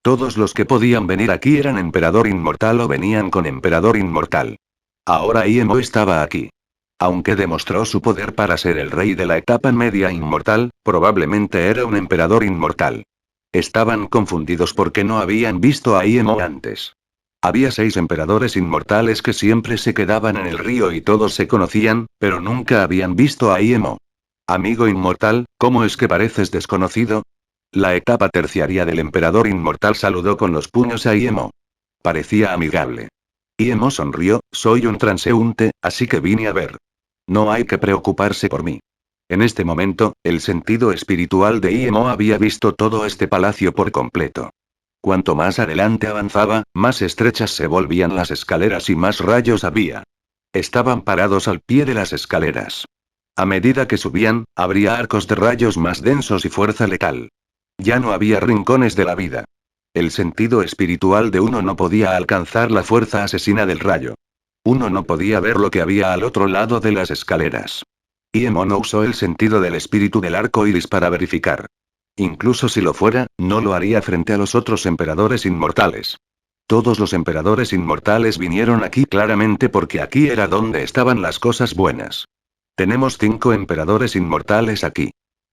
Todos los que podían venir aquí eran emperador inmortal o venían con emperador inmortal. Ahora Iemo estaba aquí. Aunque demostró su poder para ser el rey de la etapa media inmortal, probablemente era un emperador inmortal. Estaban confundidos porque no habían visto a Iemo antes. Había 6 emperadores inmortales que siempre se quedaban en el río y todos se conocían, pero nunca habían visto a Iemo. Amigo inmortal, ¿cómo es que pareces desconocido? La etapa terciaria del emperador inmortal saludó con los puños a Iemo. Parecía amigable. Iemo sonrió, soy un transeúnte, así que vine a ver. No hay que preocuparse por mí. En este momento, el sentido espiritual de Iemo había visto todo este palacio por completo. Cuanto más adelante avanzaba, más estrechas se volvían las escaleras y más rayos había. Estaban parados al pie de las escaleras. A medida que subían, habría arcos de rayos más densos y fuerza letal. Ya no había rincones de la vida. El sentido espiritual de uno no podía alcanzar la fuerza asesina del rayo. Uno no podía ver lo que había al otro lado de las escaleras. Iemo no usó el sentido del espíritu del arco iris para verificar. Incluso si lo fuera, no lo haría frente a los otros emperadores inmortales. Todos los emperadores inmortales vinieron aquí claramente porque aquí era donde estaban las cosas buenas. Tenemos 5 emperadores inmortales aquí.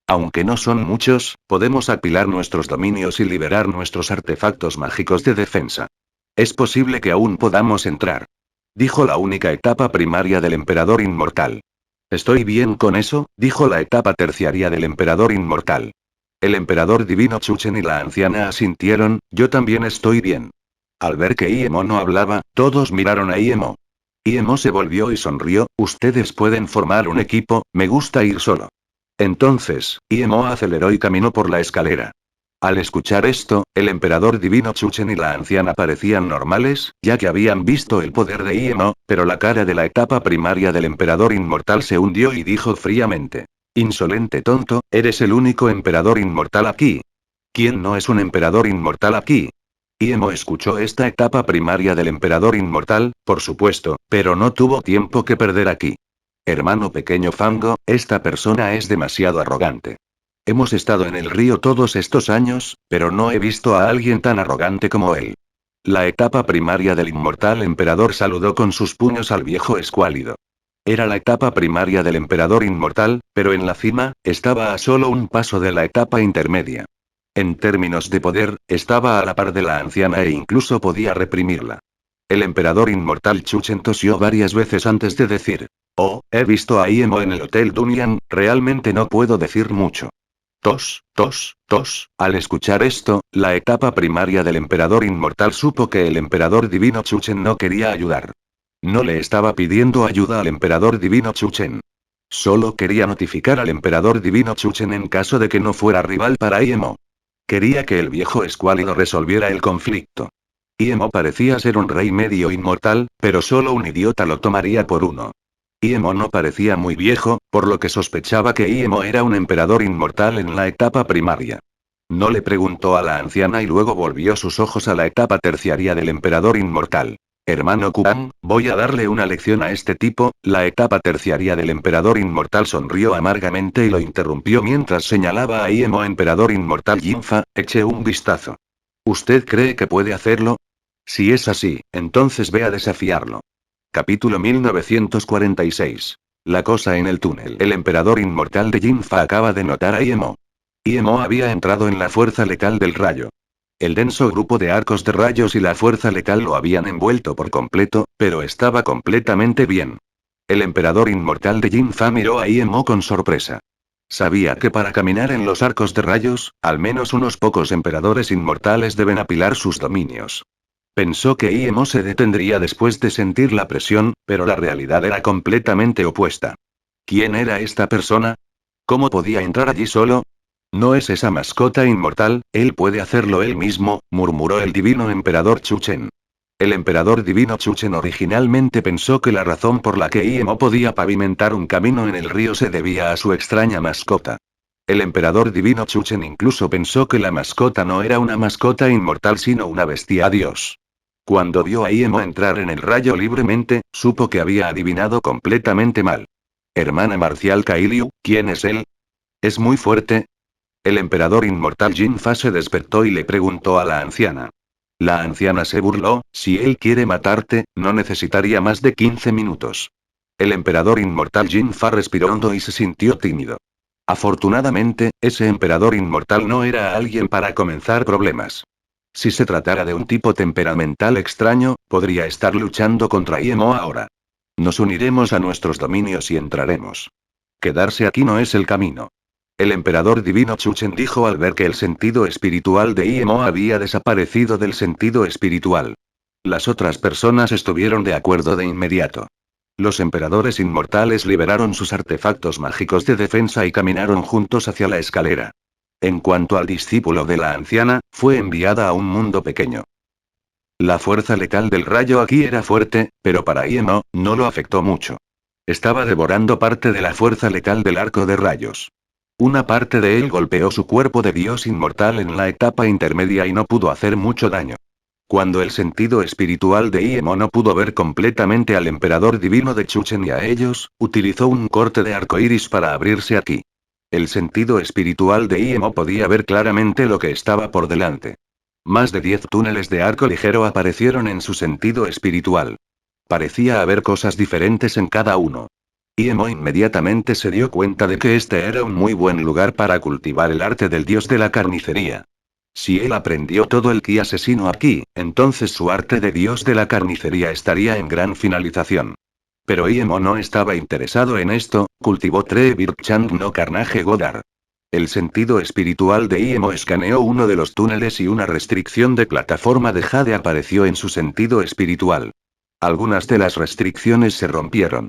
Aunque no son muchos, podemos apilar nuestros dominios y liberar nuestros artefactos mágicos de defensa. Es posible que aún podamos entrar. Dijo la única etapa primaria del emperador inmortal. Estoy bien con eso, dijo la etapa terciaria del emperador inmortal. El emperador divino Chuchen y la anciana asintieron, yo también estoy bien. Al ver que Iemo no hablaba, todos miraron a Iemo. Iemo se volvió y sonrió, ustedes pueden formar un equipo, me gusta ir solo. Entonces, Iemo aceleró y caminó por la escalera. Al escuchar esto, el emperador divino Chuchen y la anciana parecían normales, ya que habían visto el poder de Iemo, pero la cara de la etapa primaria del emperador inmortal se hundió y dijo fríamente. Insolente tonto, eres el único emperador inmortal aquí. ¿Quién no es un emperador inmortal aquí? Iemo escuchó esta etapa primaria del emperador inmortal, por supuesto, pero no tuvo tiempo que perder aquí. Hermano pequeño Fango, esta persona es demasiado arrogante. Hemos estado en el río todos estos años, pero no he visto a alguien tan arrogante como él. La etapa primaria del inmortal emperador saludó con sus puños al viejo escuálido. Era la etapa primaria del emperador inmortal, pero en la cima, estaba a solo un paso de la etapa intermedia. En términos de poder, estaba a la par de la anciana e incluso podía reprimirla. El emperador inmortal Chuchen tosió varias veces antes de decir, oh, he visto a Iemo en el Hotel Dunyan, realmente no puedo decir mucho. Tos, tos, tos. Al escuchar esto, la etapa primaria del emperador inmortal supo que el emperador divino Chuchen no quería ayudar. No le estaba pidiendo ayuda al emperador divino Chuchen. Solo quería notificar al emperador divino Chuchen en caso de que no fuera rival para Iemo. Quería que el viejo escuálido resolviera el conflicto. Iemo parecía ser un rey medio inmortal, pero solo un idiota lo tomaría por uno. Iemo no parecía muy viejo, por lo que sospechaba que Iemo era un emperador inmortal en la etapa primaria. No le preguntó a la anciana y luego volvió sus ojos a la etapa terciaria del emperador inmortal. Hermano Kuan, voy a darle una lección a este tipo. La etapa terciaria del emperador inmortal sonrió amargamente y lo interrumpió mientras señalaba a Iemo. Emperador inmortal Jinfa, eche un vistazo. ¿Usted cree que puede hacerlo? Si es así, entonces ve a desafiarlo. Capítulo 1946. La cosa en el túnel. El emperador inmortal de Jinfa acaba de notar a Iemo. Iemo había entrado en la fuerza letal del rayo. El denso grupo de arcos de rayos y la fuerza letal lo habían envuelto por completo, pero estaba completamente bien. El emperador inmortal de Jinfa miró a Iemo con sorpresa. Sabía que para caminar en los arcos de rayos, al menos unos pocos emperadores inmortales deben apilar sus dominios. Pensó que Iemo se detendría después de sentir la presión, pero la realidad era completamente opuesta. ¿Quién era esta persona? ¿Cómo podía entrar allí solo? No es esa mascota inmortal, él puede hacerlo él mismo, murmuró el divino emperador Chuchen. El emperador divino Chuchen originalmente pensó que la razón por la que Imo podía pavimentar un camino en el río se debía a su extraña mascota. El emperador divino Chuchen incluso pensó que la mascota no era una mascota inmortal sino una bestia dios. Cuando vio a Imo entrar en el rayo libremente, supo que había adivinado completamente mal. Hermana marcial Kailiu, ¿quién es él? ¿Es muy fuerte? El emperador inmortal Jin Fa se despertó y le preguntó a la anciana. La anciana se burló, si él quiere matarte, no necesitaría más de 15 minutos. El emperador inmortal Jin Fa respiró hondo y se sintió tímido. Afortunadamente, ese emperador inmortal no era alguien para comenzar problemas. Si se tratara de un tipo temperamental extraño, podría estar luchando contra Imo ahora. Nos uniremos a nuestros dominios y entraremos. Quedarse aquí no es el camino. El emperador divino Chuchen dijo al ver que el sentido espiritual de Imo había desaparecido del sentido espiritual. Las otras personas estuvieron de acuerdo de inmediato. Los emperadores inmortales liberaron sus artefactos mágicos de defensa y caminaron juntos hacia la escalera. En cuanto al discípulo de la anciana, fue enviada a un mundo pequeño. La fuerza letal del rayo aquí era fuerte, pero para Imo, no lo afectó mucho. Estaba devorando parte de la fuerza letal del arco de rayos. Una parte de él golpeó su cuerpo de dios inmortal en la etapa intermedia y no pudo hacer mucho daño. Cuando el sentido espiritual de Imo no pudo ver completamente al emperador divino de Chuchen y a ellos, utilizó un corte de arco iris para abrirse aquí. El sentido espiritual de Imo podía ver claramente lo que estaba por delante. Más de 10 túneles de arco ligero aparecieron en su sentido espiritual. Parecía haber cosas diferentes en cada uno. Imo inmediatamente se dio cuenta de que este era un muy buen lugar para cultivar el arte del dios de la carnicería. Si él aprendió todo el ki asesino aquí, entonces su arte de dios de la carnicería estaría en gran finalización. Pero Imo no estaba interesado en esto, cultivó Tree Birchang no Carnage Godar. El sentido espiritual de Imo escaneó uno de los túneles y una restricción de plataforma de jade apareció en su sentido espiritual. Algunas de las restricciones se rompieron.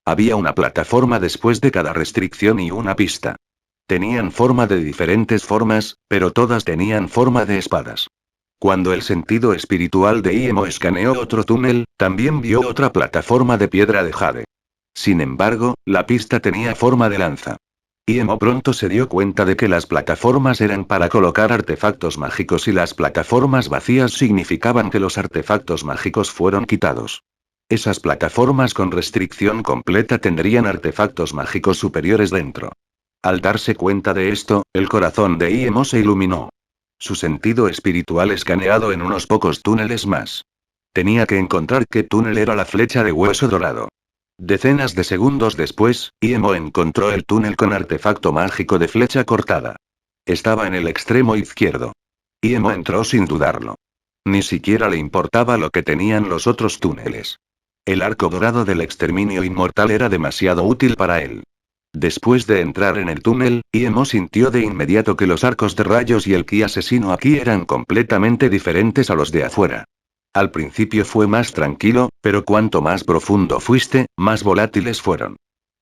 Había una plataforma después de cada restricción y una pista. Tenían forma de diferentes formas, pero todas tenían forma de espadas. Cuando el sentido espiritual de Imo escaneó otro túnel, también vio otra plataforma de piedra de jade. Sin embargo, la pista tenía forma de lanza. Imo pronto se dio cuenta de que las plataformas eran para colocar artefactos mágicos y las plataformas vacías significaban que los artefactos mágicos fueron quitados. Esas plataformas con restricción completa tendrían artefactos mágicos superiores dentro. Al darse cuenta de esto, el corazón de Imo se iluminó. Su sentido espiritual escaneado en unos pocos túneles más. Tenía que encontrar qué túnel era la flecha de hueso dorado. Decenas de segundos después, Imo encontró el túnel con artefacto mágico de flecha cortada. Estaba en el extremo izquierdo. Imo entró sin dudarlo. Ni siquiera le importaba lo que tenían los otros túneles. El arco dorado del exterminio inmortal era demasiado útil para él. Después de entrar en el túnel, Imo sintió de inmediato que los arcos de rayos y el ki asesino aquí eran completamente diferentes a los de afuera. Al principio fue más tranquilo, pero cuanto más profundo fuiste, más volátiles fueron.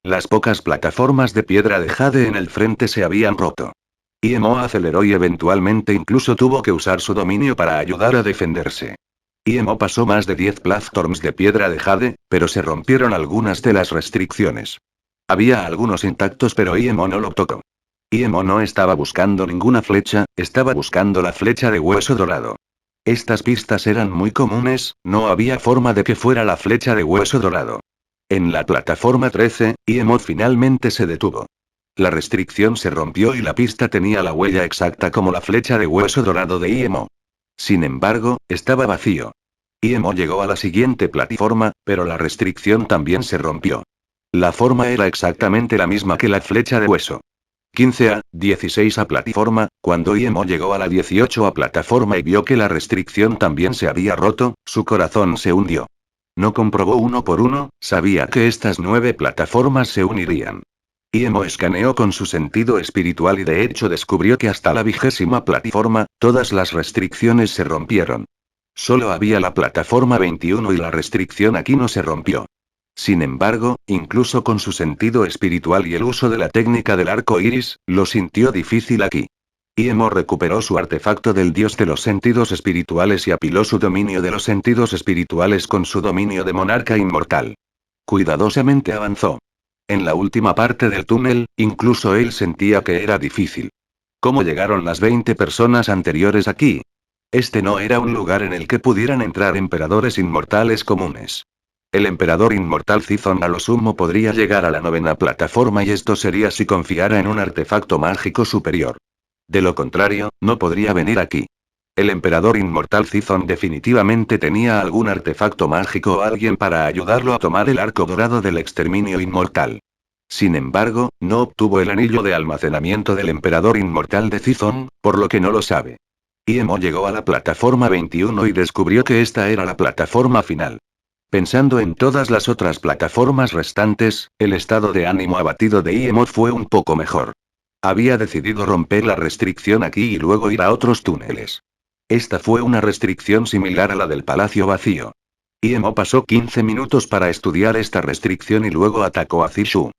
Las pocas plataformas de piedra de jade en el frente se habían roto. Imo aceleró y eventualmente incluso tuvo que usar su dominio para ayudar a defenderse. Imo pasó más de 10 platforms de piedra de jade, pero se rompieron algunas de las restricciones. Había algunos intactos pero Imo no lo tocó. Imo no estaba buscando ninguna flecha, estaba buscando la flecha de hueso dorado. Estas pistas eran muy comunes, no había forma de que fuera la flecha de hueso dorado. En la plataforma 13, Imo finalmente se detuvo. La restricción se rompió y la pista tenía la huella exacta como la flecha de hueso dorado de Imo. Sin embargo, estaba vacío. Imo llegó a la siguiente plataforma, pero la restricción también se rompió. La forma era exactamente la misma que la flecha de hueso. 15A, 16A plataforma, cuando Imo llegó a la 18A plataforma y vio que la restricción también se había roto, su corazón se hundió. No comprobó uno por uno, sabía que estas 9 plataformas se unirían. Imo escaneó con su sentido espiritual y de hecho descubrió que hasta la 20ª plataforma, todas las restricciones se rompieron. Solo había la plataforma 21 y la restricción aquí no se rompió. Sin embargo, incluso con su sentido espiritual y el uso de la técnica del arco iris, lo sintió difícil aquí. Imo recuperó su artefacto del dios de los sentidos espirituales y apiló su dominio de los sentidos espirituales con su dominio de monarca inmortal. Cuidadosamente avanzó. En la última parte del túnel, incluso él sentía que era difícil. ¿Cómo llegaron las 20 personas anteriores aquí? Este no era un lugar en el que pudieran entrar emperadores inmortales comunes. El emperador inmortal Zizon a lo sumo podría llegar a la 9ª plataforma y esto sería si confiara en un artefacto mágico superior. De lo contrario, no podría venir aquí. El emperador inmortal Zizon definitivamente tenía algún artefacto mágico o alguien para ayudarlo a tomar el arco dorado del exterminio inmortal. Sin embargo, no obtuvo el anillo de almacenamiento del emperador inmortal de Zizon, por lo que no lo sabe. Imo llegó a la plataforma 21 y descubrió que esta era la plataforma final. Pensando en todas las otras plataformas restantes, el estado de ánimo abatido de Imo fue un poco mejor. Había decidido romper la restricción aquí y luego ir a otros túneles. Esta fue una restricción similar a la del Palacio Vacío. Imo pasó 15 minutos para estudiar esta restricción y luego atacó a Zishu.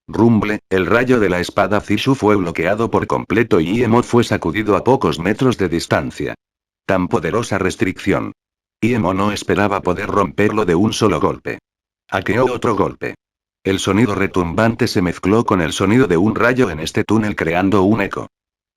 Rumble, el rayo de la espada Zishu fue bloqueado por completo y Imo fue sacudido a pocos metros de distancia. Tan poderosa restricción. Imo no esperaba poder romperlo de un solo golpe. Hackeó otro golpe. El sonido retumbante se mezcló con el sonido de un rayo en este túnel creando un eco.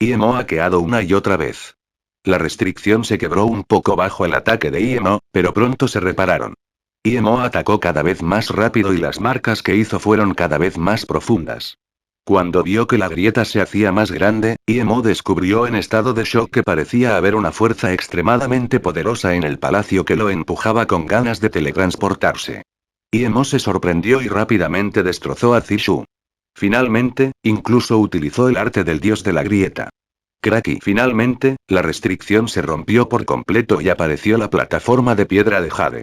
Imo ha hackeado una y otra vez. La restricción se quebró un poco bajo el ataque de Imo, pero pronto se repararon. Imo atacó cada vez más rápido y las marcas que hizo fueron cada vez más profundas. Cuando vio que la grieta se hacía más grande, Imo descubrió en estado de shock que parecía haber una fuerza extremadamente poderosa en el palacio que lo empujaba con ganas de teletransportarse. Imo se sorprendió y rápidamente destrozó a Zishu. Finalmente, incluso utilizó el arte del dios de la grieta. Kraki. Finalmente, la restricción se rompió por completo y apareció la plataforma de piedra de jade.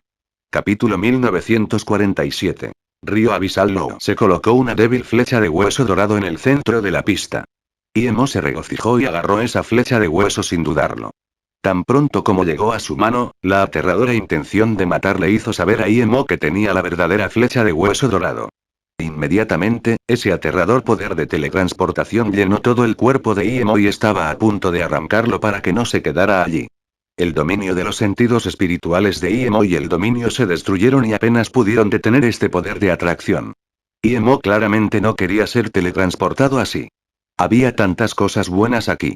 Capítulo 1947. Río Abisal Low. Se colocó una débil flecha de hueso dorado en el centro de la pista. Imo se regocijó y agarró esa flecha de hueso sin dudarlo. Tan pronto como llegó a su mano, la aterradora intención de matar le hizo saber a Imo que tenía la verdadera flecha de hueso dorado. Inmediatamente, ese aterrador poder de teletransportación llenó todo el cuerpo de Imo y estaba a punto de arrancarlo para que no se quedara allí. El dominio de los sentidos espirituales de Imo y el dominio se destruyeron y apenas pudieron detener este poder de atracción. Imo claramente no quería ser teletransportado así. Había tantas cosas buenas aquí.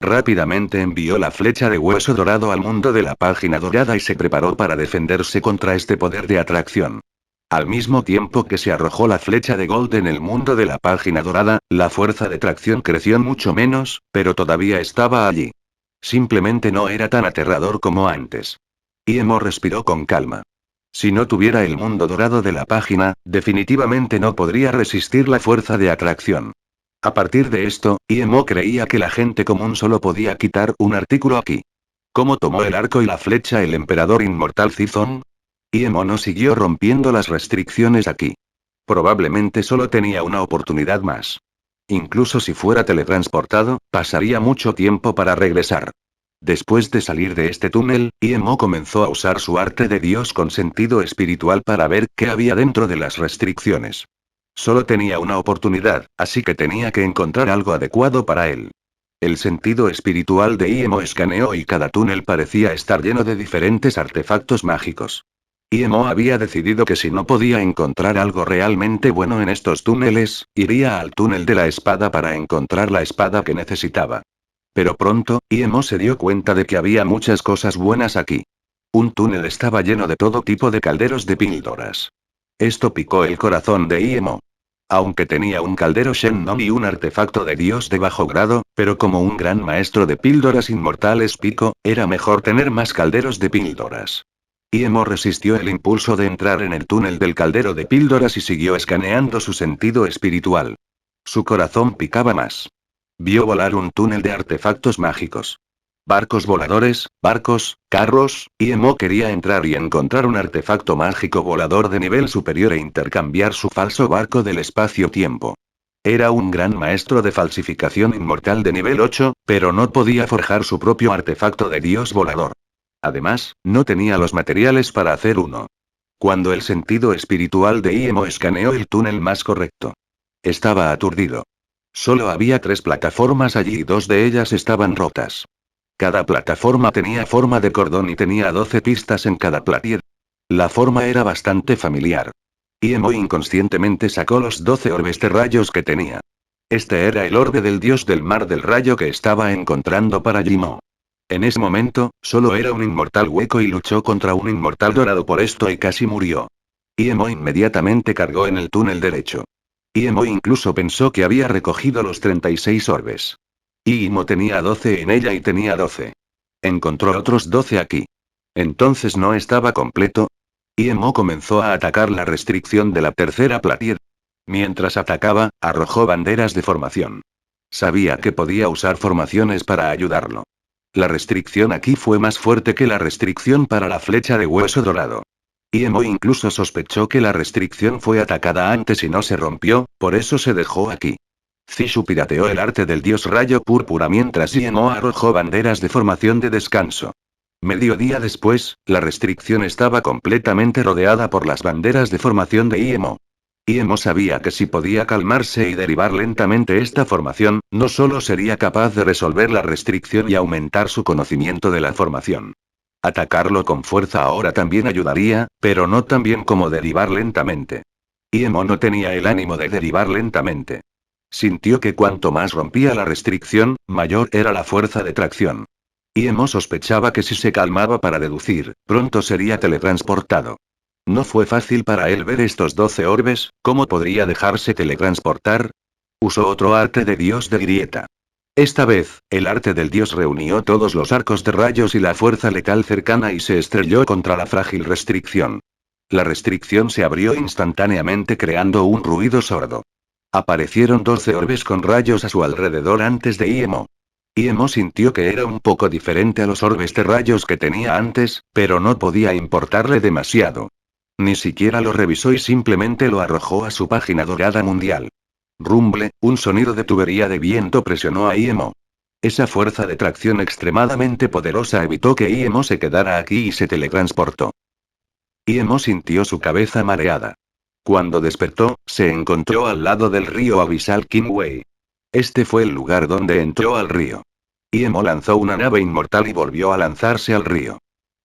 Rápidamente envió la flecha de hueso dorado al mundo de la página dorada y se preparó para defenderse contra este poder de atracción. Al mismo tiempo que se arrojó la flecha de Gold en el mundo de la página dorada, la fuerza de tracción creció mucho menos, pero todavía estaba allí. Simplemente no era tan aterrador como antes. Imo respiró con calma. Si no tuviera el mundo dorado de la página, definitivamente no podría resistir la fuerza de atracción. A partir de esto, Imo creía que la gente común solo podía quitar un artículo aquí. ¿Cómo tomó el arco y la flecha el emperador inmortal Zizon? Imo no siguió rompiendo las restricciones aquí. Probablemente solo tenía una oportunidad más. Incluso si fuera teletransportado, pasaría mucho tiempo para regresar. Después de salir de este túnel, Imo comenzó a usar su arte de Dios con sentido espiritual para ver qué había dentro de las restricciones. Solo tenía una oportunidad, así que tenía que encontrar algo adecuado para él. El sentido espiritual de Imo escaneó y cada túnel parecía estar lleno de diferentes artefactos mágicos. Imo había decidido que si no podía encontrar algo realmente bueno en estos túneles, iría al túnel de la espada para encontrar la espada que necesitaba. Pero pronto, Imo se dio cuenta de que había muchas cosas buenas aquí. Un túnel estaba lleno de todo tipo de calderos de píldoras. Esto picó el corazón de Imo. Aunque tenía un caldero Shennon y un artefacto de Dios de bajo grado, pero como un gran maestro de píldoras inmortales Pico, era mejor tener más calderos de píldoras. Imo resistió el impulso de entrar en el túnel del caldero de píldoras y siguió escaneando su sentido espiritual. Su corazón picaba más. Vio volar un túnel de artefactos mágicos. Barcos voladores, barcos, carros, Imo quería entrar y encontrar un artefacto mágico volador de nivel superior e intercambiar su falso barco del espacio-tiempo. Era un gran maestro de falsificación inmortal de nivel 8, pero no podía forjar su propio artefacto de dios volador. Además, no tenía los materiales para hacer uno. Cuando el sentido espiritual de Imo escaneó el túnel más correcto. Estaba aturdido. Solo había 3 plataformas allí y 2 de ellas estaban rotas. Cada plataforma tenía forma de cordón y tenía 12 pistas en cada platillo. La forma era bastante familiar. Emo inconscientemente sacó los 12 orbes de rayos que tenía. Este era el orbe del dios del mar del rayo que estaba encontrando para Jimo. En ese momento, solo era un inmortal hueco y luchó contra un inmortal dorado por esto y casi murió. Emo inmediatamente cargó en el túnel derecho. Emo incluso pensó que había recogido los 36 orbes. Imo tenía 12 en ella y tenía 12. Encontró otros 12 aquí. Entonces no estaba completo. Imo comenzó a atacar la restricción de la tercera platir. Mientras atacaba, arrojó banderas de formación. Sabía que podía usar formaciones para ayudarlo. La restricción aquí fue más fuerte que la restricción para la flecha de hueso dorado. Imo incluso sospechó que la restricción fue atacada antes y no se rompió, por eso se dejó aquí. Zishu pirateó el arte del dios rayo púrpura mientras Imo arrojó banderas de formación de descanso. Mediodía después, la restricción estaba completamente rodeada por las banderas de formación de Imo. Imo sabía que si podía calmarse y derivar lentamente esta formación, no solo sería capaz de resolver la restricción y aumentar su conocimiento de la formación. Atacarlo con fuerza ahora también ayudaría, pero no tan bien como derivar lentamente. Imo no tenía el ánimo de derivar lentamente. Sintió que cuanto más rompía la restricción, mayor era la fuerza de tracción. Imo sospechaba que si se calmaba para deducir, pronto sería teletransportado. No fue fácil para él ver estos 12 orbes, ¿cómo podría dejarse teletransportar? Usó otro arte de dios de grieta. Esta vez, el arte del dios reunió todos los arcos de rayos y la fuerza letal cercana y se estrelló contra la frágil restricción. La restricción se abrió instantáneamente creando un ruido sordo. Aparecieron 12 orbes con rayos a su alrededor antes de Imo. Imo sintió que era un poco diferente a los orbes de rayos que tenía antes, pero no podía importarle demasiado. Ni siquiera lo revisó y simplemente lo arrojó a su página dorada mundial. Rumble, un sonido de tubería de viento presionó a Imo. Esa fuerza de tracción extremadamente poderosa evitó que Imo se quedara aquí y se teletransportó. Imo sintió su cabeza mareada. Cuando despertó, se encontró al lado del río abisal Kingway. Este fue el lugar donde entró al río. Imo lanzó una nave inmortal y volvió a lanzarse al río.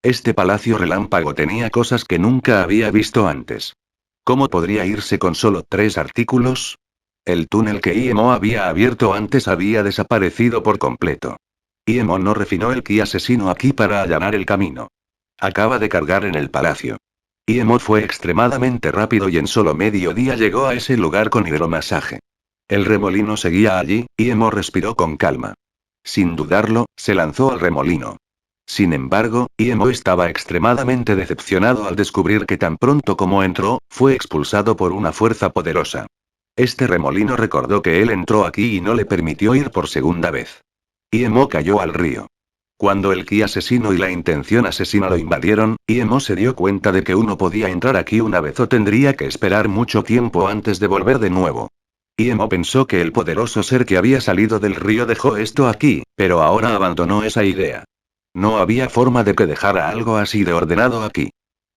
Este palacio relámpago tenía cosas que nunca había visto antes. ¿Cómo podría irse con solo 3 artículos? El túnel que Imo había abierto antes había desaparecido por completo. Imo no refinó el ki asesino aquí para allanar el camino. Acaba de cargar en el palacio. Imo fue extremadamente rápido y en solo medio día llegó a ese lugar con hidromasaje. El remolino seguía allí, Imo respiró con calma. Sin dudarlo, se lanzó al remolino. Sin embargo, Imo estaba extremadamente decepcionado al descubrir que tan pronto como entró, fue expulsado por una fuerza poderosa. Este remolino recordó que él entró aquí y no le permitió ir por segunda vez. Imo cayó al río. Cuando el ki asesino y la intención asesina lo invadieron, Imo se dio cuenta de que uno podía entrar aquí una vez o tendría que esperar mucho tiempo antes de volver de nuevo. Imo pensó que el poderoso ser que había salido del río dejó esto aquí, pero ahora abandonó esa idea. No había forma de que dejara algo así de ordenado aquí.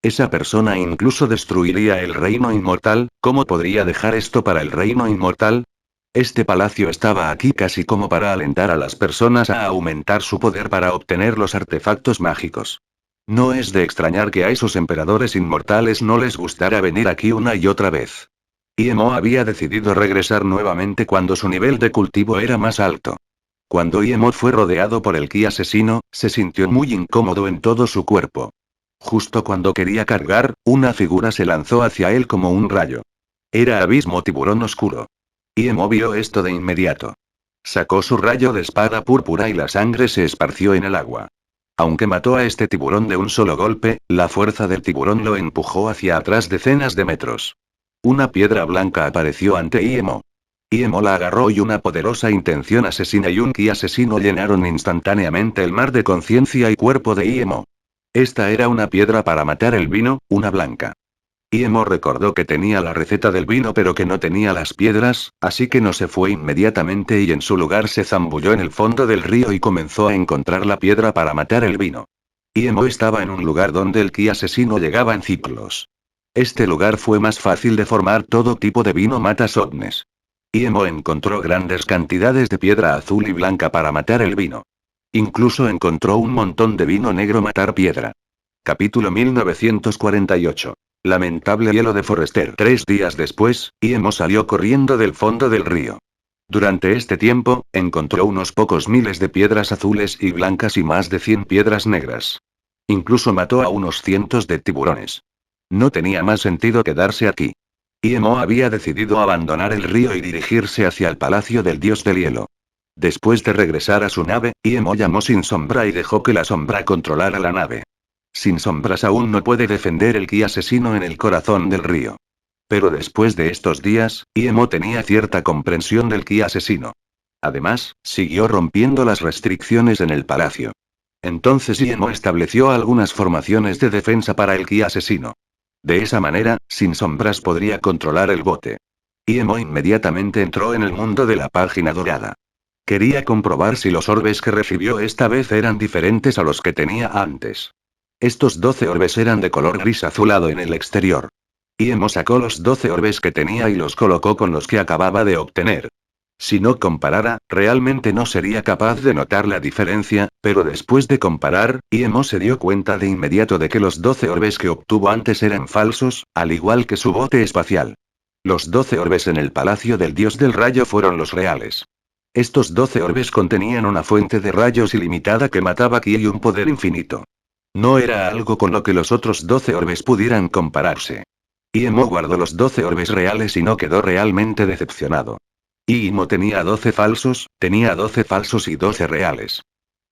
Esa persona incluso destruiría el reino inmortal, ¿cómo podría dejar esto para el reino inmortal? Este palacio estaba aquí casi como para alentar a las personas a aumentar su poder para obtener los artefactos mágicos. No es de extrañar que a esos emperadores inmortales no les gustara venir aquí una y otra vez. Imo había decidido regresar nuevamente cuando su nivel de cultivo era más alto. Cuando Imo fue rodeado por el ki asesino, se sintió muy incómodo en todo su cuerpo. Justo cuando quería cargar, una figura se lanzó hacia él como un rayo. Era Abismo Tiburón Oscuro. Imo vio esto de inmediato. Sacó su rayo de espada púrpura y la sangre se esparció en el agua. Aunque mató a este tiburón de un solo golpe, la fuerza del tiburón lo empujó hacia atrás decenas de metros. Una piedra blanca apareció ante Imo. Imo la agarró y una poderosa intención asesina y un ki asesino llenaron instantáneamente el mar de conciencia y cuerpo de Imo. Esta era una piedra para matar el vino, una blanca. Imo recordó que tenía la receta del vino pero que no tenía las piedras, así que no se fue inmediatamente y en su lugar se zambulló en el fondo del río y comenzó a encontrar la piedra para matar el vino. Imo estaba en un lugar donde el ki asesino llegaba en ciclos. Este lugar fue más fácil de formar todo tipo de vino mata sotnes. Imo encontró grandes cantidades de piedra azul y blanca para matar el vino. Incluso encontró un montón de vino negro matar piedra. Capítulo 1948. Lamentable hielo de Forrester. 3 días después, Imo salió corriendo del fondo del río. Durante este tiempo, encontró unos pocos miles de piedras azules y blancas y más de 100 piedras negras. Incluso mató a unos cientos de tiburones. No tenía más sentido quedarse aquí. Imo había decidido abandonar el río y dirigirse hacia el palacio del dios del hielo. Después de regresar a su nave, Imo llamó Sin Sombra y dejó que la sombra controlara la nave. Sin Sombras aún no puede defender el ki asesino en el corazón del río. Pero después de estos días, Imo tenía cierta comprensión del ki asesino. Además, siguió rompiendo las restricciones en el palacio. Entonces Imo estableció algunas formaciones de defensa para el ki asesino. De esa manera, Sin Sombras podría controlar el bote. Imo inmediatamente entró en el mundo de la página dorada. Quería comprobar si los orbes que recibió esta vez eran diferentes a los que tenía antes. Estos 12 orbes eran de color gris azulado en el exterior. Imo sacó los 12 orbes que tenía y los colocó con los que acababa de obtener. Si no comparara, realmente no sería capaz de notar la diferencia, pero después de comparar, Imo se dio cuenta de inmediato de que los 12 orbes que obtuvo antes eran falsos, al igual que su bote espacial. Los 12 orbes en el palacio del dios del rayo fueron los reales. Estos 12 orbes contenían una fuente de rayos ilimitada que mataba ki y un poder infinito. No era algo con lo que los otros 12 orbes pudieran compararse. Imo guardó los 12 orbes reales y no quedó realmente decepcionado. Imo tenía 12 falsos y 12 reales.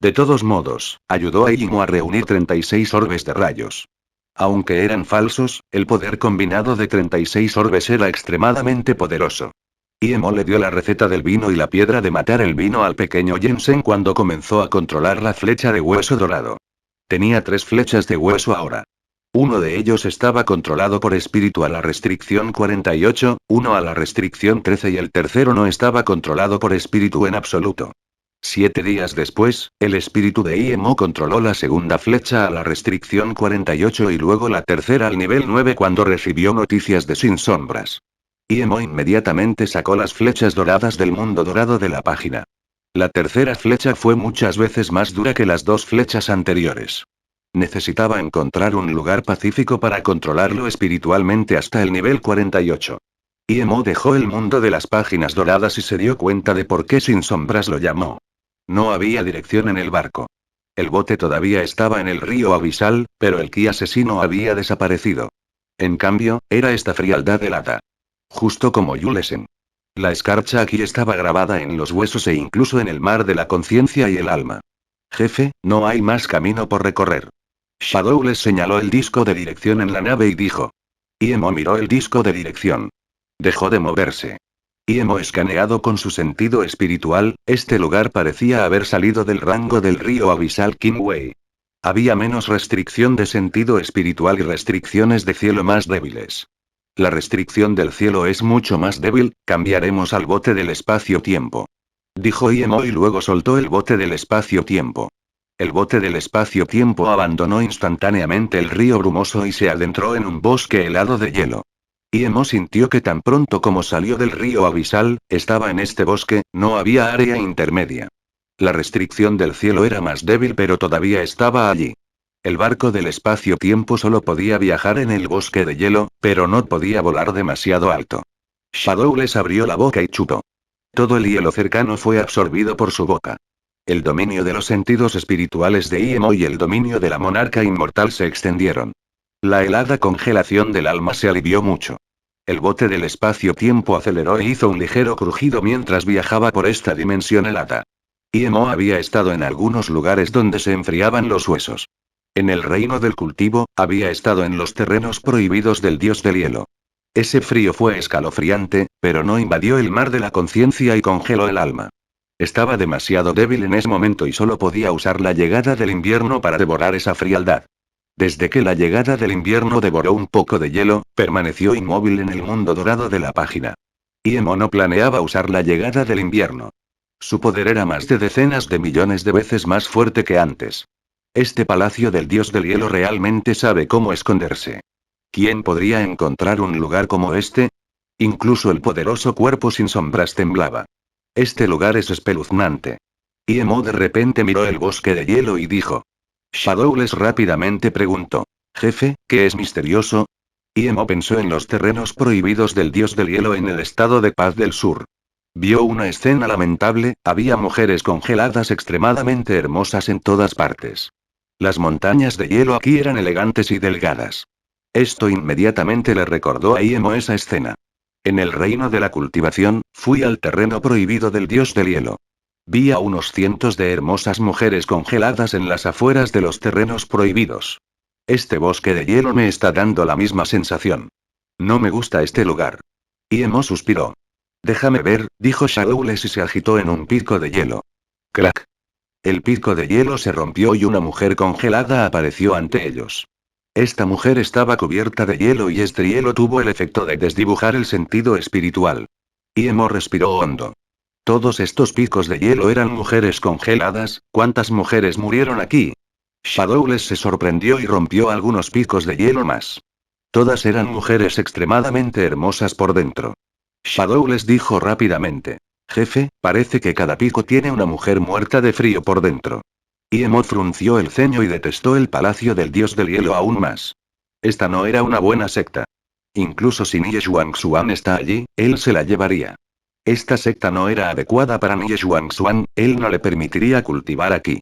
De todos modos, ayudó a Imo a reunir 36 orbes de rayos. Aunque eran falsos, el poder combinado de 36 orbes era extremadamente poderoso. Imo le dio la receta del vino y la piedra de matar el vino al pequeño Jensen cuando comenzó a controlar la flecha de hueso dorado. Tenía 3 flechas de hueso ahora. Uno de ellos estaba controlado por espíritu a la restricción 48, uno a la restricción 13 y el tercero no estaba controlado por espíritu en absoluto. 7 días después, el espíritu de Imo controló la segunda flecha a la restricción 48 y luego la tercera al nivel 9 cuando recibió noticias de Sin Sombras. Imo inmediatamente sacó las flechas doradas del mundo dorado de la página. La tercera flecha fue muchas veces más dura que las 2 flechas anteriores. Necesitaba encontrar un lugar pacífico para controlarlo espiritualmente hasta el nivel 48. Imo dejó el mundo de las páginas doradas y se dio cuenta de por qué Sin Sombras lo llamó. No había dirección en el barco. El bote todavía estaba en el río abisal, pero el ki asesino había desaparecido. En cambio, era esta frialdad helada. Justo como Yulesen. La escarcha aquí estaba grabada en los huesos e incluso en el mar de la conciencia y el alma. Jefe, no hay más camino por recorrer. Shadow les señaló el disco de dirección en la nave y dijo. Imo miró el disco de dirección. Dejó de moverse. Imo escaneado con su sentido espiritual, este lugar parecía haber salido del rango del río abisal Kingway. Había menos restricción de sentido espiritual y restricciones de cielo más débiles. La restricción del cielo es mucho más débil, cambiaremos al bote del espacio-tiempo. Dijo Imo y luego soltó el bote del espacio-tiempo. El bote del espacio-tiempo abandonó instantáneamente el río brumoso y se adentró en un bosque helado de hielo. Imo sintió que tan pronto como salió del río abisal, estaba en este bosque, no había área intermedia. La restricción del cielo era más débil pero todavía estaba allí. El barco del espacio-tiempo solo podía viajar en el bosque de hielo, pero no podía volar demasiado alto. Shadow les abrió la boca y chupó. Todo el hielo cercano fue absorbido por su boca. El dominio de los sentidos espirituales de Imo y el dominio de la monarca inmortal se extendieron. La helada congelación del alma se alivió mucho. El bote del espacio-tiempo aceleró e hizo un ligero crujido mientras viajaba por esta dimensión helada. Imo había estado en algunos lugares donde se enfriaban los huesos. En el reino del cultivo, había estado en los terrenos prohibidos del dios del hielo. Ese frío fue escalofriante, pero no invadió el mar de la conciencia y congeló el alma. Estaba demasiado débil en ese momento y solo podía usar la llegada del invierno para devorar esa frialdad. Desde que la llegada del invierno devoró un poco de hielo, permaneció inmóvil en el mundo dorado de la página. Imo no planeaba usar la llegada del invierno. Su poder era más de decenas de millones de veces más fuerte que antes. Este palacio del dios del hielo realmente sabe cómo esconderse. ¿Quién podría encontrar un lugar como este? Incluso el poderoso cuerpo sin sombras temblaba. Este lugar es espeluznante. Emo de repente miró el bosque de hielo y dijo. Shadowless rápidamente preguntó. Jefe, ¿qué es misterioso? Emo pensó en los terrenos prohibidos del dios del hielo en el estado de Paz del Sur. Vio una escena lamentable, había mujeres congeladas extremadamente hermosas en todas partes. Las montañas de hielo aquí eran elegantes y delgadas. Esto inmediatamente le recordó a Emo esa escena. En el reino de la cultivación, fui al terreno prohibido del dios del hielo. Vi a unos cientos de hermosas mujeres congeladas en las afueras de los terrenos prohibidos. Este bosque de hielo me está dando la misma sensación. No me gusta este lugar. Emo suspiró. Déjame ver, dijo Shadowless y se agitó en un pico de hielo. Crack. El pico de hielo se rompió y una mujer congelada apareció ante ellos. Esta mujer estaba cubierta de hielo y este hielo tuvo el efecto de desdibujar el sentido espiritual. Emo respiró hondo. Todos estos picos de hielo eran mujeres congeladas, ¿cuántas mujeres murieron aquí? Shadowless se sorprendió y rompió algunos picos de hielo más. Todas eran mujeres extremadamente hermosas por dentro. Shadowless dijo rápidamente. Jefe, parece que cada pico tiene una mujer muerta de frío por dentro. Emo frunció el ceño y detestó el palacio del dios del hielo aún más. Esta no era una buena secta. Incluso si Nie Xuan está allí, él se la llevaría. Esta secta no era adecuada para Nie Xuan, él no le permitiría cultivar aquí.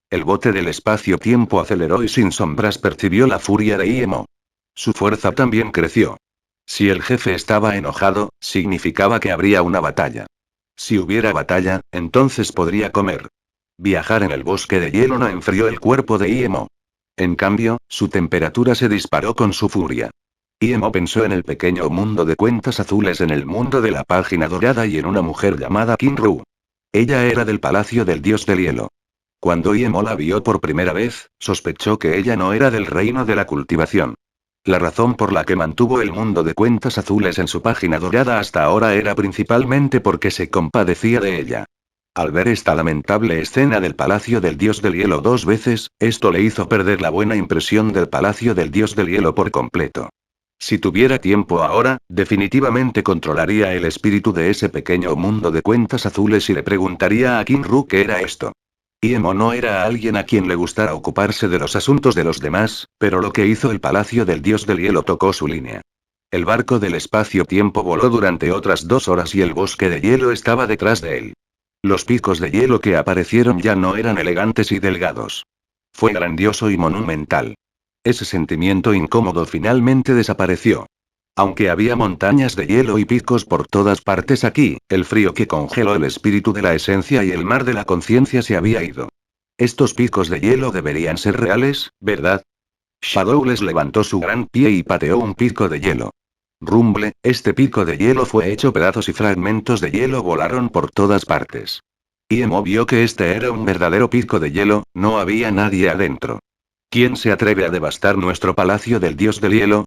El bote del espacio-tiempo aceleró y sin sombras percibió la furia de Emo. Su fuerza también creció. Si el jefe estaba enojado, significaba que habría una batalla. Si hubiera batalla, entonces podría comer. Viajar en el bosque de hielo no enfrió el cuerpo de Emo. En cambio, su temperatura se disparó con su furia. Emo pensó en el pequeño mundo de cuentas azules en el mundo de la página dorada y en una mujer llamada Kinru. Ella era del palacio del dios del hielo. Cuando Emo la vio por primera vez, sospechó que ella no era del reino de la cultivación. La razón por la que mantuvo el mundo de cuentas azules en su página dorada hasta ahora era principalmente porque se compadecía de ella. Al ver esta lamentable escena del palacio del dios del hielo dos veces, esto le hizo perder la buena impresión del palacio del dios del hielo por completo. Si tuviera tiempo ahora, definitivamente controlaría el espíritu de ese pequeño mundo de cuentas azules y le preguntaría a Kinru qué era esto. Emo no era alguien a quien le gustara ocuparse de los asuntos de los demás, pero lo que hizo el palacio del dios del hielo tocó su línea. El barco del espacio-tiempo voló durante otras 2 horas y el bosque de hielo estaba detrás de él. Los picos de hielo que aparecieron ya no eran elegantes y delgados. Fue grandioso y monumental. Ese sentimiento incómodo finalmente desapareció. Aunque había montañas de hielo y picos por todas partes aquí, el frío que congeló el espíritu de la esencia y el mar de la conciencia se había ido. Estos picos de hielo deberían ser reales, ¿verdad? Shadowless levantó su gran pie y pateó un pico de hielo. Rumble, este pico de hielo fue hecho pedazos y fragmentos de hielo volaron por todas partes. Emo vio que este era un verdadero pico de hielo, no había nadie adentro. ¿Quién se atreve a devastar nuestro palacio del dios del hielo?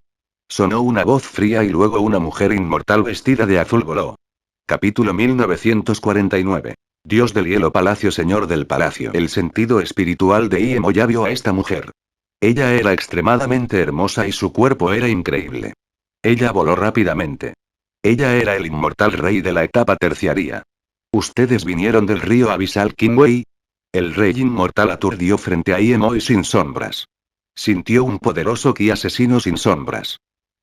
Sonó una voz fría y luego una mujer inmortal vestida de azul voló. Capítulo 1949. Dios del hielo palacio señor del palacio. El sentido espiritual de Emo ya vio a esta mujer. Ella era extremadamente hermosa y su cuerpo era increíble. Ella voló rápidamente. Ella era el inmortal rey de la etapa terciaria. ¿Ustedes vinieron del río abisal Kinwei? El rey inmortal aturdió frente a Emo y sin sombras. Sintió un poderoso ki asesino sin sombras.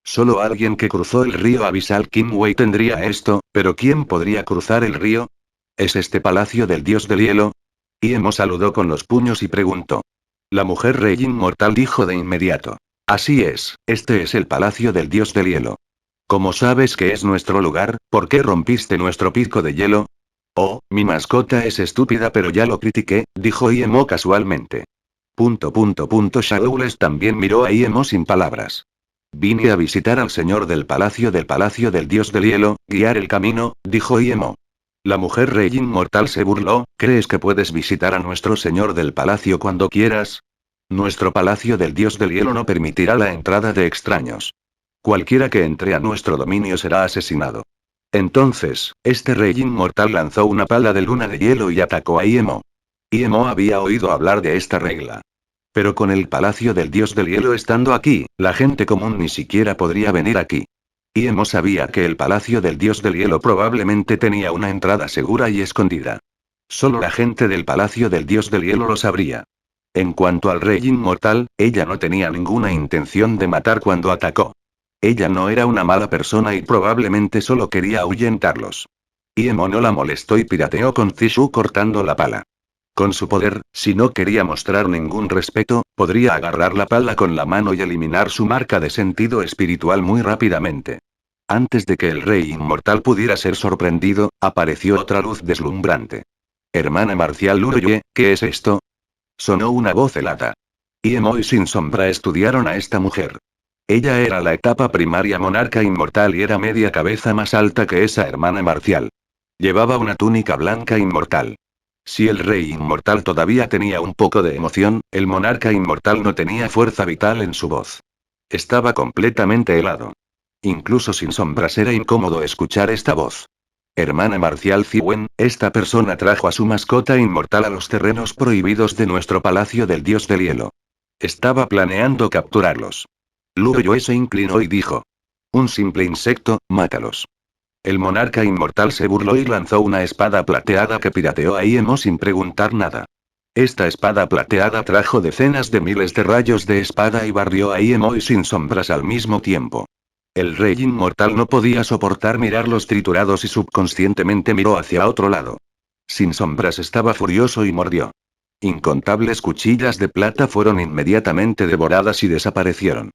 Solo alguien que cruzó el río abisal Kinwei tendría esto, pero ¿quién podría cruzar el río? ¿Es este palacio del dios del hielo? Emo saludó con los puños y preguntó. La mujer rey inmortal dijo de inmediato. Así es, este es el palacio del dios del hielo. ¿Cómo sabes que es nuestro lugar? ¿Por qué rompiste nuestro pico de hielo? Oh, mi mascota es estúpida pero ya lo critiqué, dijo Emo casualmente. Shadowless también miró a Emo sin palabras. Vine a visitar al señor del palacio del dios del hielo, guiar el camino, dijo Emo. La mujer rey inmortal se burló, ¿crees que puedes visitar a nuestro señor del palacio cuando quieras? Nuestro palacio del dios del hielo no permitirá la entrada de extraños. Cualquiera que entre a nuestro dominio será asesinado. Entonces, este rey inmortal lanzó una pala de luna de hielo y atacó a Emo. Emo había oído hablar de esta regla. Pero con el palacio del dios del hielo estando aquí, la gente común ni siquiera podría venir aquí. Iemo sabía que el palacio del dios del hielo probablemente tenía una entrada segura y escondida. Solo la gente del palacio del dios del hielo lo sabría. En cuanto al rey inmortal, ella no tenía ninguna intención de matar cuando atacó. Ella no era una mala persona y probablemente solo quería ahuyentarlos. Iemo no la molestó y pirateó con Zishu cortando la pala. Con su poder, si no quería mostrar ningún respeto, podría agarrar la pala con la mano y eliminar su marca de sentido espiritual muy rápidamente. Antes de que el rey inmortal pudiera ser sorprendido, apareció otra luz deslumbrante. Hermana marcial Luroye, ¿qué es esto? Sonó una voz helada. Iemo y Sin Sombra estudiaron a esta mujer. Ella era la etapa primaria monarca inmortal y era media cabeza más alta que esa hermana marcial. Llevaba una túnica blanca inmortal. Si el rey inmortal todavía tenía un poco de emoción, el monarca inmortal no tenía fuerza vital en su voz. Estaba completamente helado. Incluso Sin Sombras era incómodo escuchar esta voz. Hermana marcial Ziwen, esta persona trajo a su mascota inmortal a los terrenos prohibidos de nuestro palacio del dios del hielo. Estaba planeando capturarlos. Lu Yue se inclinó y dijo. Un simple insecto, mátalos. El monarca inmortal se burló y lanzó una espada plateada que pirateó a Iemo sin preguntar nada. Esta espada plateada trajo decenas de miles de rayos de espada y barrió a Iemo y Sin Sombras al mismo tiempo. El rey inmortal no podía soportar mirarlos triturados y subconscientemente miró hacia otro lado. Sin Sombras estaba furioso y mordió. Incontables cuchillas de plata fueron inmediatamente devoradas y desaparecieron.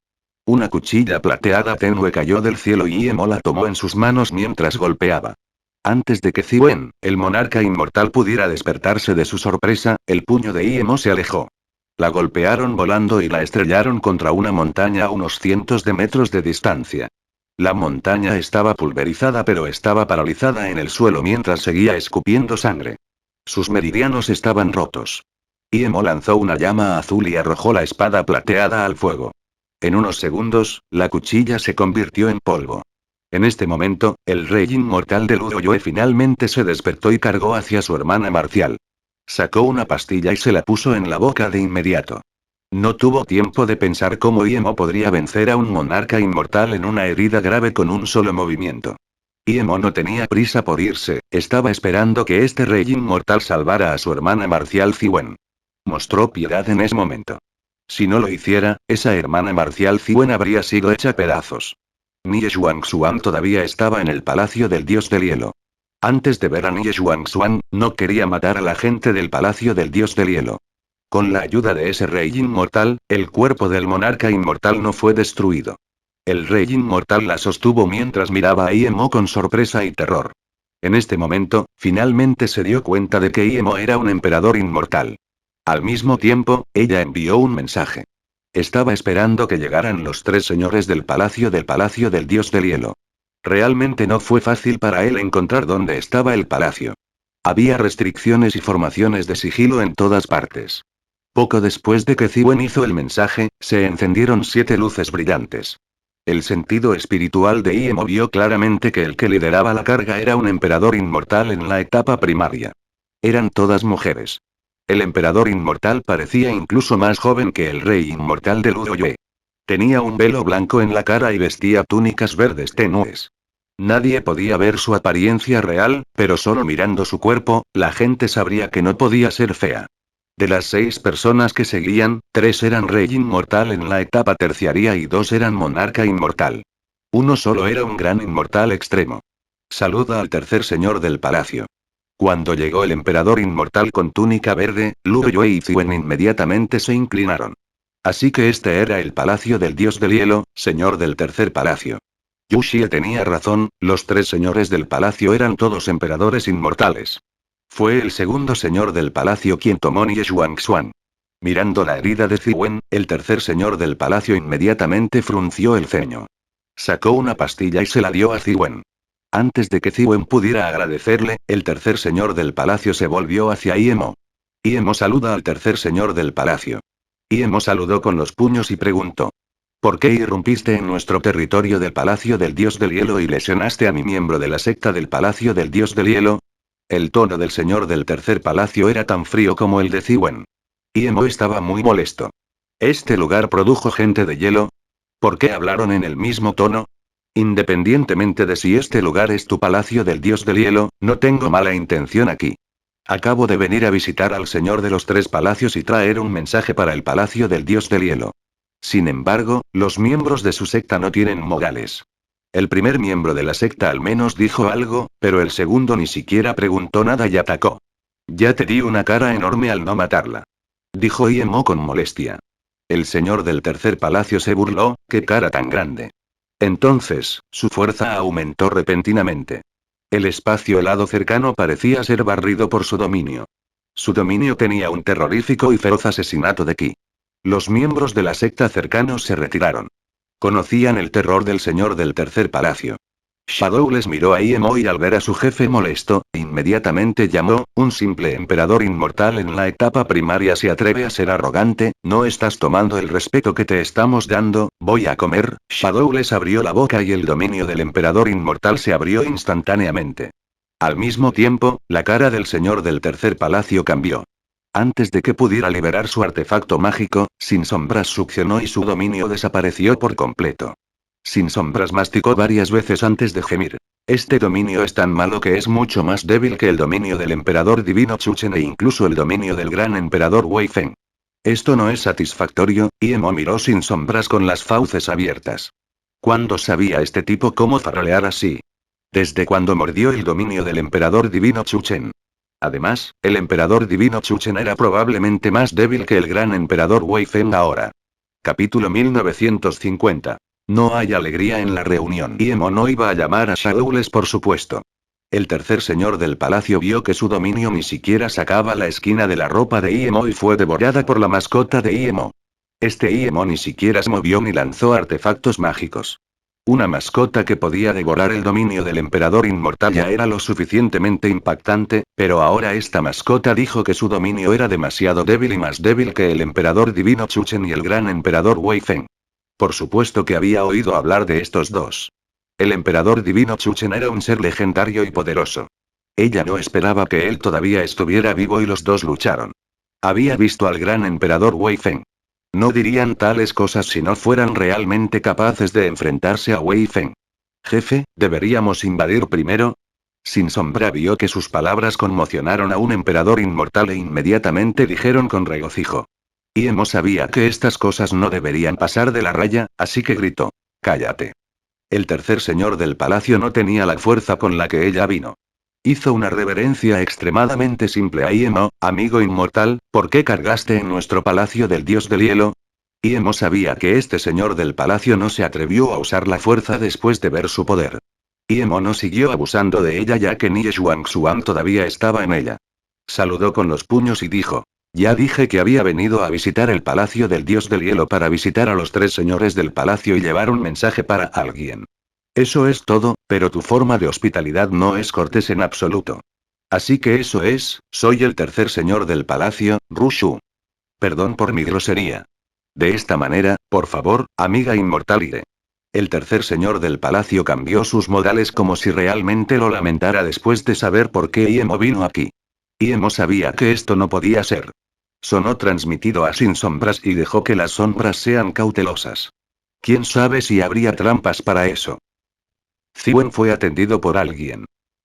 Una cuchilla plateada tenue cayó del cielo y Iemo la tomó en sus manos mientras golpeaba. Antes de que Ziwen, el monarca inmortal, pudiera despertarse de su sorpresa, el puño de Iemo se alejó. La golpearon volando y la estrellaron contra una montaña a unos cientos de metros de distancia. La montaña estaba pulverizada pero estaba paralizada en el suelo mientras seguía escupiendo sangre. Sus meridianos estaban rotos. Iemo lanzó una llama azul y arrojó la espada plateada al fuego. En unos segundos, la cuchilla se convirtió en polvo. En este momento, el rey inmortal de Luoyue finalmente se despertó y cargó hacia su hermana marcial. Sacó una pastilla y se la puso en la boca de inmediato. No tuvo tiempo de pensar cómo Iemo podría vencer a un monarca inmortal en una herida grave con un solo movimiento. Iemo no tenía prisa por irse, estaba esperando que este rey inmortal salvara a su hermana marcial Ziwen. Mostró piedad en ese momento. Si no lo hiciera, esa hermana marcial Ziwen habría sido hecha pedazos. Nie Xuanxuan todavía estaba en el palacio del dios del hielo. Antes de ver a Nie Xuanxuan, no quería matar a la gente del palacio del dios del hielo. Con la ayuda de ese rey inmortal, el cuerpo del monarca inmortal no fue destruido. El rey inmortal la sostuvo mientras miraba a Iemo con sorpresa y terror. En este momento, finalmente se dio cuenta de que Iemo era un emperador inmortal. Al mismo tiempo, ella envió un mensaje. Estaba esperando que llegaran los tres señores del palacio del dios del hielo. Realmente no fue fácil para él encontrar dónde estaba el palacio. Había restricciones y formaciones de sigilo en todas partes. Poco después de que Ziwen hizo el mensaje, se encendieron 7 luces brillantes. El sentido espiritual de Iemo vio claramente que el que lideraba la carga era un emperador inmortal en la etapa primaria. Eran todas mujeres. El emperador inmortal parecía incluso más joven que el rey inmortal de Luoyue. Tenía un velo blanco en la cara y vestía túnicas verdes tenues. Nadie podía ver su apariencia real, pero solo mirando su cuerpo, la gente sabría que no podía ser fea. De las 6 personas que seguían, 3 eran rey inmortal en la etapa terciaria y 2 eran monarca inmortal. Uno solo era un gran inmortal extremo. Saluda al tercer señor del palacio. Cuando llegó el emperador inmortal con túnica verde, Luoyue y Ziwen inmediatamente se inclinaron. Así que este era el palacio del dios del hielo, señor del tercer palacio. Yu Xie tenía razón, los 3 señores del palacio eran todos emperadores inmortales. Fue el segundo señor del palacio quien tomó Nie Xuanxuan. Mirando la herida de Ziwen, el tercer señor del palacio inmediatamente frunció el ceño. Sacó una pastilla y se la dio a Ziwen. Antes de que Ziwen pudiera agradecerle, el tercer señor del palacio se volvió hacia Iemo. Iemo saluda al tercer señor del palacio. Iemo saludó con los puños y preguntó. ¿Por qué irrumpiste en nuestro territorio del palacio del dios del hielo y lesionaste a mi miembro de la secta del palacio del dios del hielo? El tono del señor del tercer palacio era tan frío como el de Ziwen. Iemo estaba muy molesto. ¿Este lugar produjo gente de hielo? ¿Por qué hablaron en el mismo tono? Independientemente de si este lugar es tu palacio del dios del hielo, no tengo mala intención aquí. Acabo de venir a visitar al señor de los tres palacios y traer un mensaje para el palacio del dios del hielo. Sin embargo, los miembros de su secta no tienen modales. El primer miembro de la secta al menos dijo algo, pero el segundo ni siquiera preguntó nada y atacó. Ya te di una cara enorme al no matarla. Dijo Iemo con molestia. El señor del tercer palacio se burló, ¿qué cara tan grande? Entonces, su fuerza aumentó repentinamente. El espacio helado cercano parecía ser barrido por su dominio. Su dominio tenía un terrorífico y feroz asesinato de ki. Los miembros de la secta cercanos se retiraron. Conocían el terror del señor del tercer palacio. Shadow les miró a Iemo y al ver a su jefe molesto, inmediatamente llamó, un simple emperador inmortal en la etapa primaria se atreve a ser arrogante, no estás tomando el respeto que te estamos dando, voy a comer. Shadow les abrió la boca y el dominio del emperador inmortal se abrió instantáneamente. Al mismo tiempo, la cara del señor del tercer palacio cambió. Antes de que pudiera liberar su artefacto mágico, Sin Sombras succionó y su dominio desapareció por completo. Sin Sombras masticó varias veces antes de gemir. Este dominio es tan malo que es mucho más débil que el dominio del emperador divino Chuchen e incluso el dominio del gran emperador Wei Feng. Esto no es satisfactorio, Iemo miró Sin Sombras con las fauces abiertas. ¿Cuándo sabía este tipo cómo farolear así? Desde cuando mordió el dominio del emperador divino Chuchen. Además, el emperador divino Chuchen era probablemente más débil que el gran emperador Wei Feng ahora. Capítulo 1950. No hay alegría en la reunión. Iemo no iba a llamar a Shadowless por supuesto. El tercer señor del palacio vio que su dominio ni siquiera sacaba la esquina de la ropa de Iemo y fue devorada por la mascota de Iemo. Este Iemo ni siquiera se movió ni lanzó artefactos mágicos. Una mascota que podía devorar el dominio del emperador inmortal ya era lo suficientemente impactante, pero ahora esta mascota dijo que su dominio era demasiado débil y más débil que el emperador divino Chuchen y el gran emperador Wei Feng. Por supuesto que había oído hablar de estos dos. El emperador divino Chuchen era un ser legendario y poderoso. Ella no esperaba que él todavía estuviera vivo y los dos lucharon. Había visto al gran emperador Wei Feng. No dirían tales cosas si no fueran realmente capaces de enfrentarse a Wei Feng. Jefe, ¿deberíamos invadir primero? Sin Sombra vio que sus palabras conmocionaron a un emperador inmortal e inmediatamente dijeron con regocijo. Iemo sabía que estas cosas no deberían pasar de la raya, así que gritó. Cállate. El tercer señor del palacio no tenía la fuerza con la que ella vino. Hizo una reverencia extremadamente simple a Iemo, amigo inmortal, ¿por qué cargaste en nuestro palacio del dios del hielo? Iemo sabía que este señor del palacio no se atrevió a usar la fuerza después de ver su poder. Iemo no siguió abusando de ella ya que Nie Xuan todavía estaba en ella. Saludó con los puños y dijo. Ya dije que había venido a visitar el palacio del dios del hielo para visitar a los tres señores del palacio y llevar un mensaje para alguien. Eso es todo, pero tu forma de hospitalidad no es cortés en absoluto. Así que eso es, soy el tercer señor del palacio, Rushu. Perdón por mi grosería. De esta manera, por favor, amiga inmortal iré. El tercer señor del palacio cambió sus modales como si realmente lo lamentara después de saber por qué Iemo vino aquí. Iemo sabía que esto no podía ser. Sonó transmitido a Sin Sombras y dejó que las sombras sean cautelosas. ¿Quién sabe si habría trampas para eso? Ziwen fue atendido por alguien.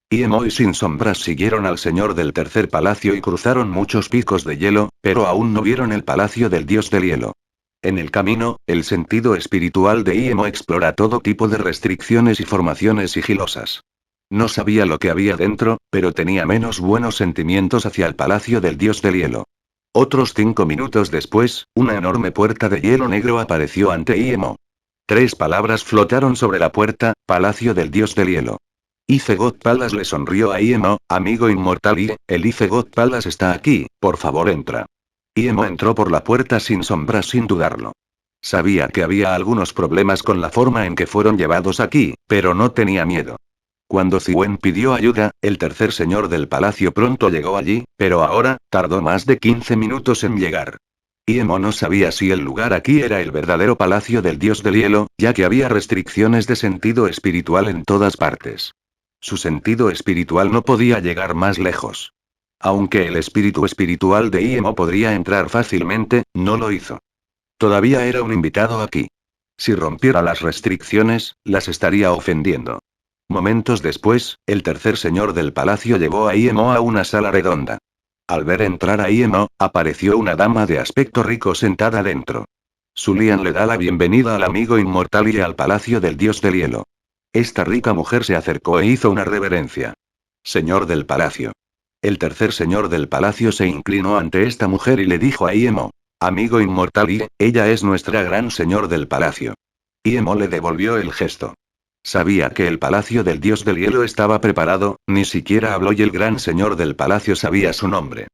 Iemo y Sin Sombras siguieron al señor del tercer palacio y cruzaron muchos picos de hielo, pero aún no vieron el palacio del dios del hielo. En el camino, el sentido espiritual de Iemo explora todo tipo de restricciones y formaciones sigilosas. No sabía lo que había dentro, pero tenía menos buenos sentimientos hacia el palacio del dios del hielo. Otros 5 minutos después, una enorme puerta de hielo negro apareció ante Iemo. 3 palabras flotaron sobre la puerta, Palacio del Dios del Hielo. Ice God Palace le sonrió a Iemo, amigo inmortal y, el Ice God Palace está aquí, por favor entra. Iemo entró por la puerta Sin Sombras sin dudarlo. Sabía que había algunos problemas con la forma en que fueron llevados aquí, pero no tenía miedo. Cuando Ziwen pidió ayuda, el tercer señor del palacio pronto llegó allí, pero ahora, tardó más de 15 minutos en llegar. Iemo no sabía si el lugar aquí era el verdadero palacio del dios del hielo, ya que había restricciones de sentido espiritual en todas partes. Su sentido espiritual no podía llegar más lejos. Aunque el espíritu espiritual de Iemo podría entrar fácilmente, no lo hizo. Todavía era un invitado aquí. Si rompiera las restricciones, las estaría ofendiendo. Momentos después, el tercer señor del palacio llevó a Iemo a una sala redonda. Al ver entrar a Iemo, apareció una dama de aspecto rico sentada dentro. Sulian le da la bienvenida al amigo inmortal y al palacio del dios del hielo. Esta rica mujer se acercó e hizo una reverencia. Señor del palacio. El tercer señor del palacio se inclinó ante esta mujer y le dijo a Iemo: amigo inmortal y, ella es nuestra gran señor del palacio. Iemo le devolvió el gesto. Sabía que el palacio del dios del hielo estaba preparado, ni siquiera habló y el gran señor del palacio sabía su nombre.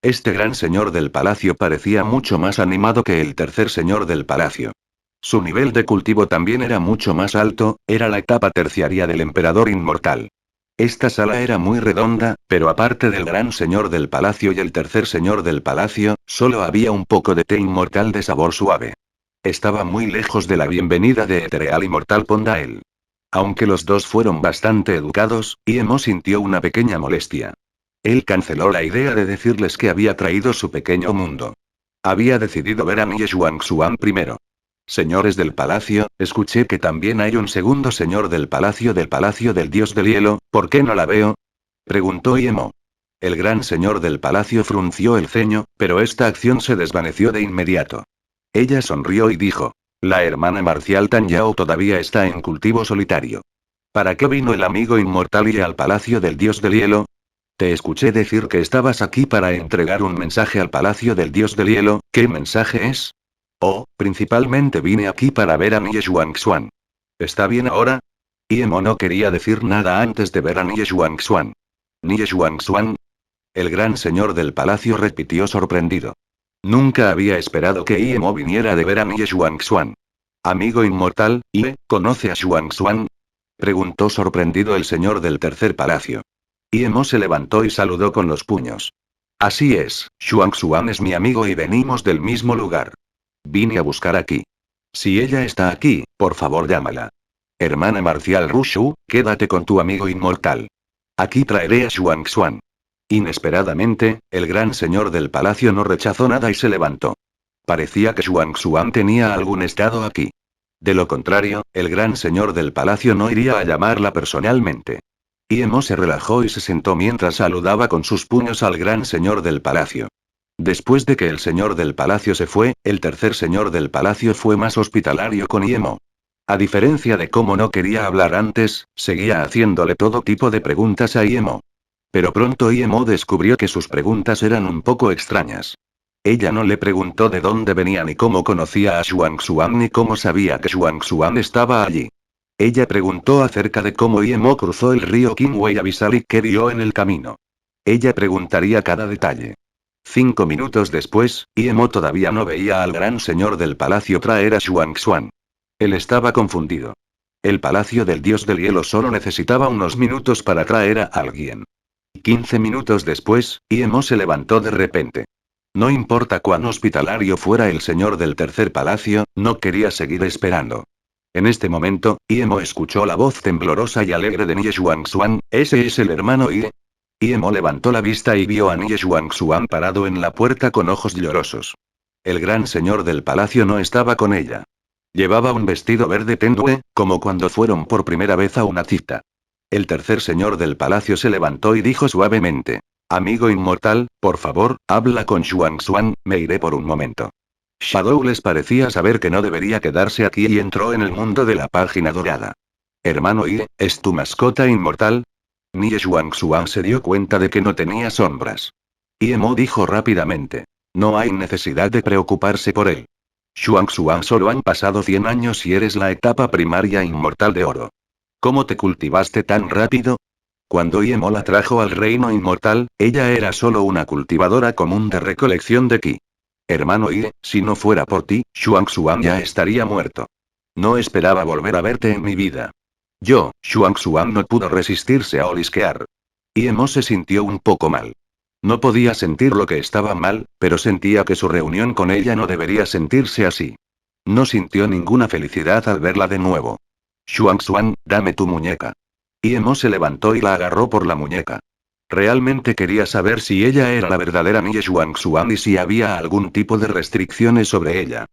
Este gran señor del palacio parecía mucho más animado que el tercer señor del palacio. Su nivel de cultivo también era mucho más alto, era la etapa terciaria del emperador inmortal. Esta sala era muy redonda, pero aparte del gran señor del palacio y el tercer señor del palacio, solo había un poco de té inmortal de sabor suave. Estaba muy lejos de la bienvenida de Ethereal Immortal Pondael. Aunque los dos fueron bastante educados, Iemo sintió una pequeña molestia. Él canceló la idea de decirles que había traído su pequeño mundo. Había decidido ver a Nie Xuan primero. Señores del palacio, escuché que también hay un segundo señor del palacio del dios del hielo, ¿por qué no la veo? Preguntó Iemo. El gran señor del palacio frunció el ceño, pero esta acción se desvaneció de inmediato. Ella sonrió y dijo: la hermana marcial Tan Yao todavía está en cultivo solitario. ¿Para qué vino el amigo inmortal y al palacio del dios del hielo? Te escuché decir que estabas aquí para entregar un mensaje al palacio del dios del hielo, ¿qué mensaje es? Oh, principalmente vine aquí para ver a Nie Xuan. ¿Está bien ahora? Iemo no quería decir nada antes de ver a Nie Xuan. ¿Nie Xuan? El gran señor del palacio repitió sorprendido. Nunca había esperado que Iemo viniera de ver a Nie Xuan. Amigo inmortal, ¿conoce a Xuan? Preguntó sorprendido el señor del tercer palacio. Iemo se levantó y saludó con los puños. Así es, Xuan es mi amigo y venimos del mismo lugar. Vine a buscar aquí. Si ella está aquí, por favor llámala. Hermana marcial Rushu, quédate con tu amigo inmortal. Aquí traeré a Xuan. Inesperadamente, el gran señor del palacio no rechazó nada y se levantó. Parecía que Xuan tenía algún estado aquí. De lo contrario, el gran señor del palacio no iría a llamarla personalmente. Iemo se relajó y se sentó mientras saludaba con sus puños al gran señor del palacio. Después de que el señor del palacio se fue, el tercer señor del palacio fue más hospitalario con Iemo. A diferencia de cómo no quería hablar antes, seguía haciéndole todo tipo de preguntas a Iemo. Pero pronto Iemo descubrió que sus preguntas eran un poco extrañas. Ella no le preguntó de dónde venía ni cómo conocía a Xuan ni cómo sabía que Xuan estaba allí. Ella preguntó acerca de cómo Iemo cruzó el río Qinghua y avisar y qué vio en el camino. Ella preguntaría cada detalle. 5 minutos después, Iemo todavía no veía al gran señor del palacio traer a Xuan. Él estaba confundido. El palacio del dios del hielo solo necesitaba unos minutos para traer a alguien. 15 minutos después, Iemo se levantó de repente. No importa cuán hospitalario fuera el señor del tercer palacio, no quería seguir esperando. En este momento, Iemo escuchó la voz temblorosa y alegre de Nie Xuan, ¿ese es el hermano Ie? Iemo levantó la vista y vio a Nie Xuan parado en la puerta con ojos llorosos. El gran señor del palacio no estaba con ella. Llevaba un vestido verde tenue, como cuando fueron por primera vez a una cita. El tercer señor del palacio se levantó y dijo suavemente: amigo inmortal, por favor, habla con Xuan, me iré por un momento. Shadowless parecía saber que no debería quedarse aquí y entró en el mundo de la página dorada. Hermano Ie, ¿es tu mascota inmortal? Nie Xuan se dio cuenta de que no tenía sombras. Iemo dijo rápidamente: no hay necesidad de preocuparse por él. Xuan solo han pasado 100 años y eres la etapa primaria inmortal de oro. ¿Cómo te cultivaste tan rápido? Cuando Iemo la trajo al reino inmortal, ella era solo una cultivadora común de recolección de ki. Hermano Ie, si no fuera por ti, Xuan ya estaría muerto. No esperaba volver a verte en mi vida. Xuan no pudo resistirse a olisquear. Iemo se sintió un poco mal. No podía sentir lo que estaba mal, pero sentía que su reunión con ella no debería sentirse así. No sintió ninguna felicidad al verla de nuevo. Xuan, dame tu muñeca. Iemo se levantó y la agarró por la muñeca. Realmente quería saber si ella era la verdadera Nie Xuan y si había algún tipo de restricciones sobre ella.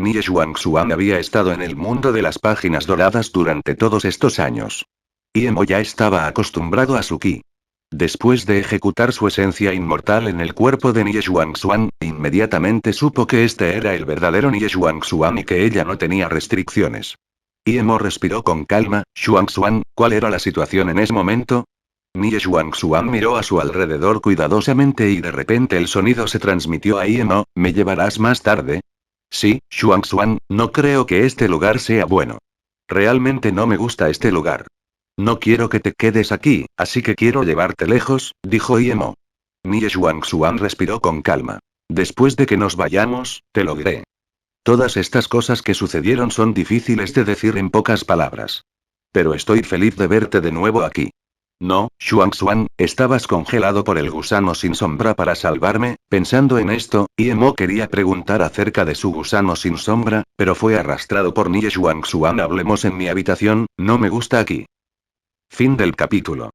Nie Xuan había estado en el mundo de las páginas doradas durante todos estos años. Emo ya estaba acostumbrado a su ki. Después de ejecutar su esencia inmortal en el cuerpo de Nie Xuan, inmediatamente supo que este era el verdadero Nie Xuan y que ella no tenía restricciones. Emo respiró con calma. Xuan, ¿cuál era la situación en ese momento? Nie Xuan miró a su alrededor cuidadosamente y de repente el sonido se transmitió a Emo. ¿Me llevarás más tarde? Sí, Xuan, no creo que este lugar sea bueno. Realmente no me gusta este lugar. No quiero que te quedes aquí, así que quiero llevarte lejos, dijo Emo. Nie Xuan respiró con calma. Después de que nos vayamos, te lo diré. Todas estas cosas que sucedieron son difíciles de decir en pocas palabras. Pero estoy feliz de verte de nuevo aquí. No, Xuan, estabas congelado por el gusano sin sombra para salvarme. Pensando en esto, Emo quería preguntar acerca de su gusano sin sombra, pero fue arrastrado por Nie Xuan. Hablemos en mi habitación, no me gusta aquí. Fin del capítulo.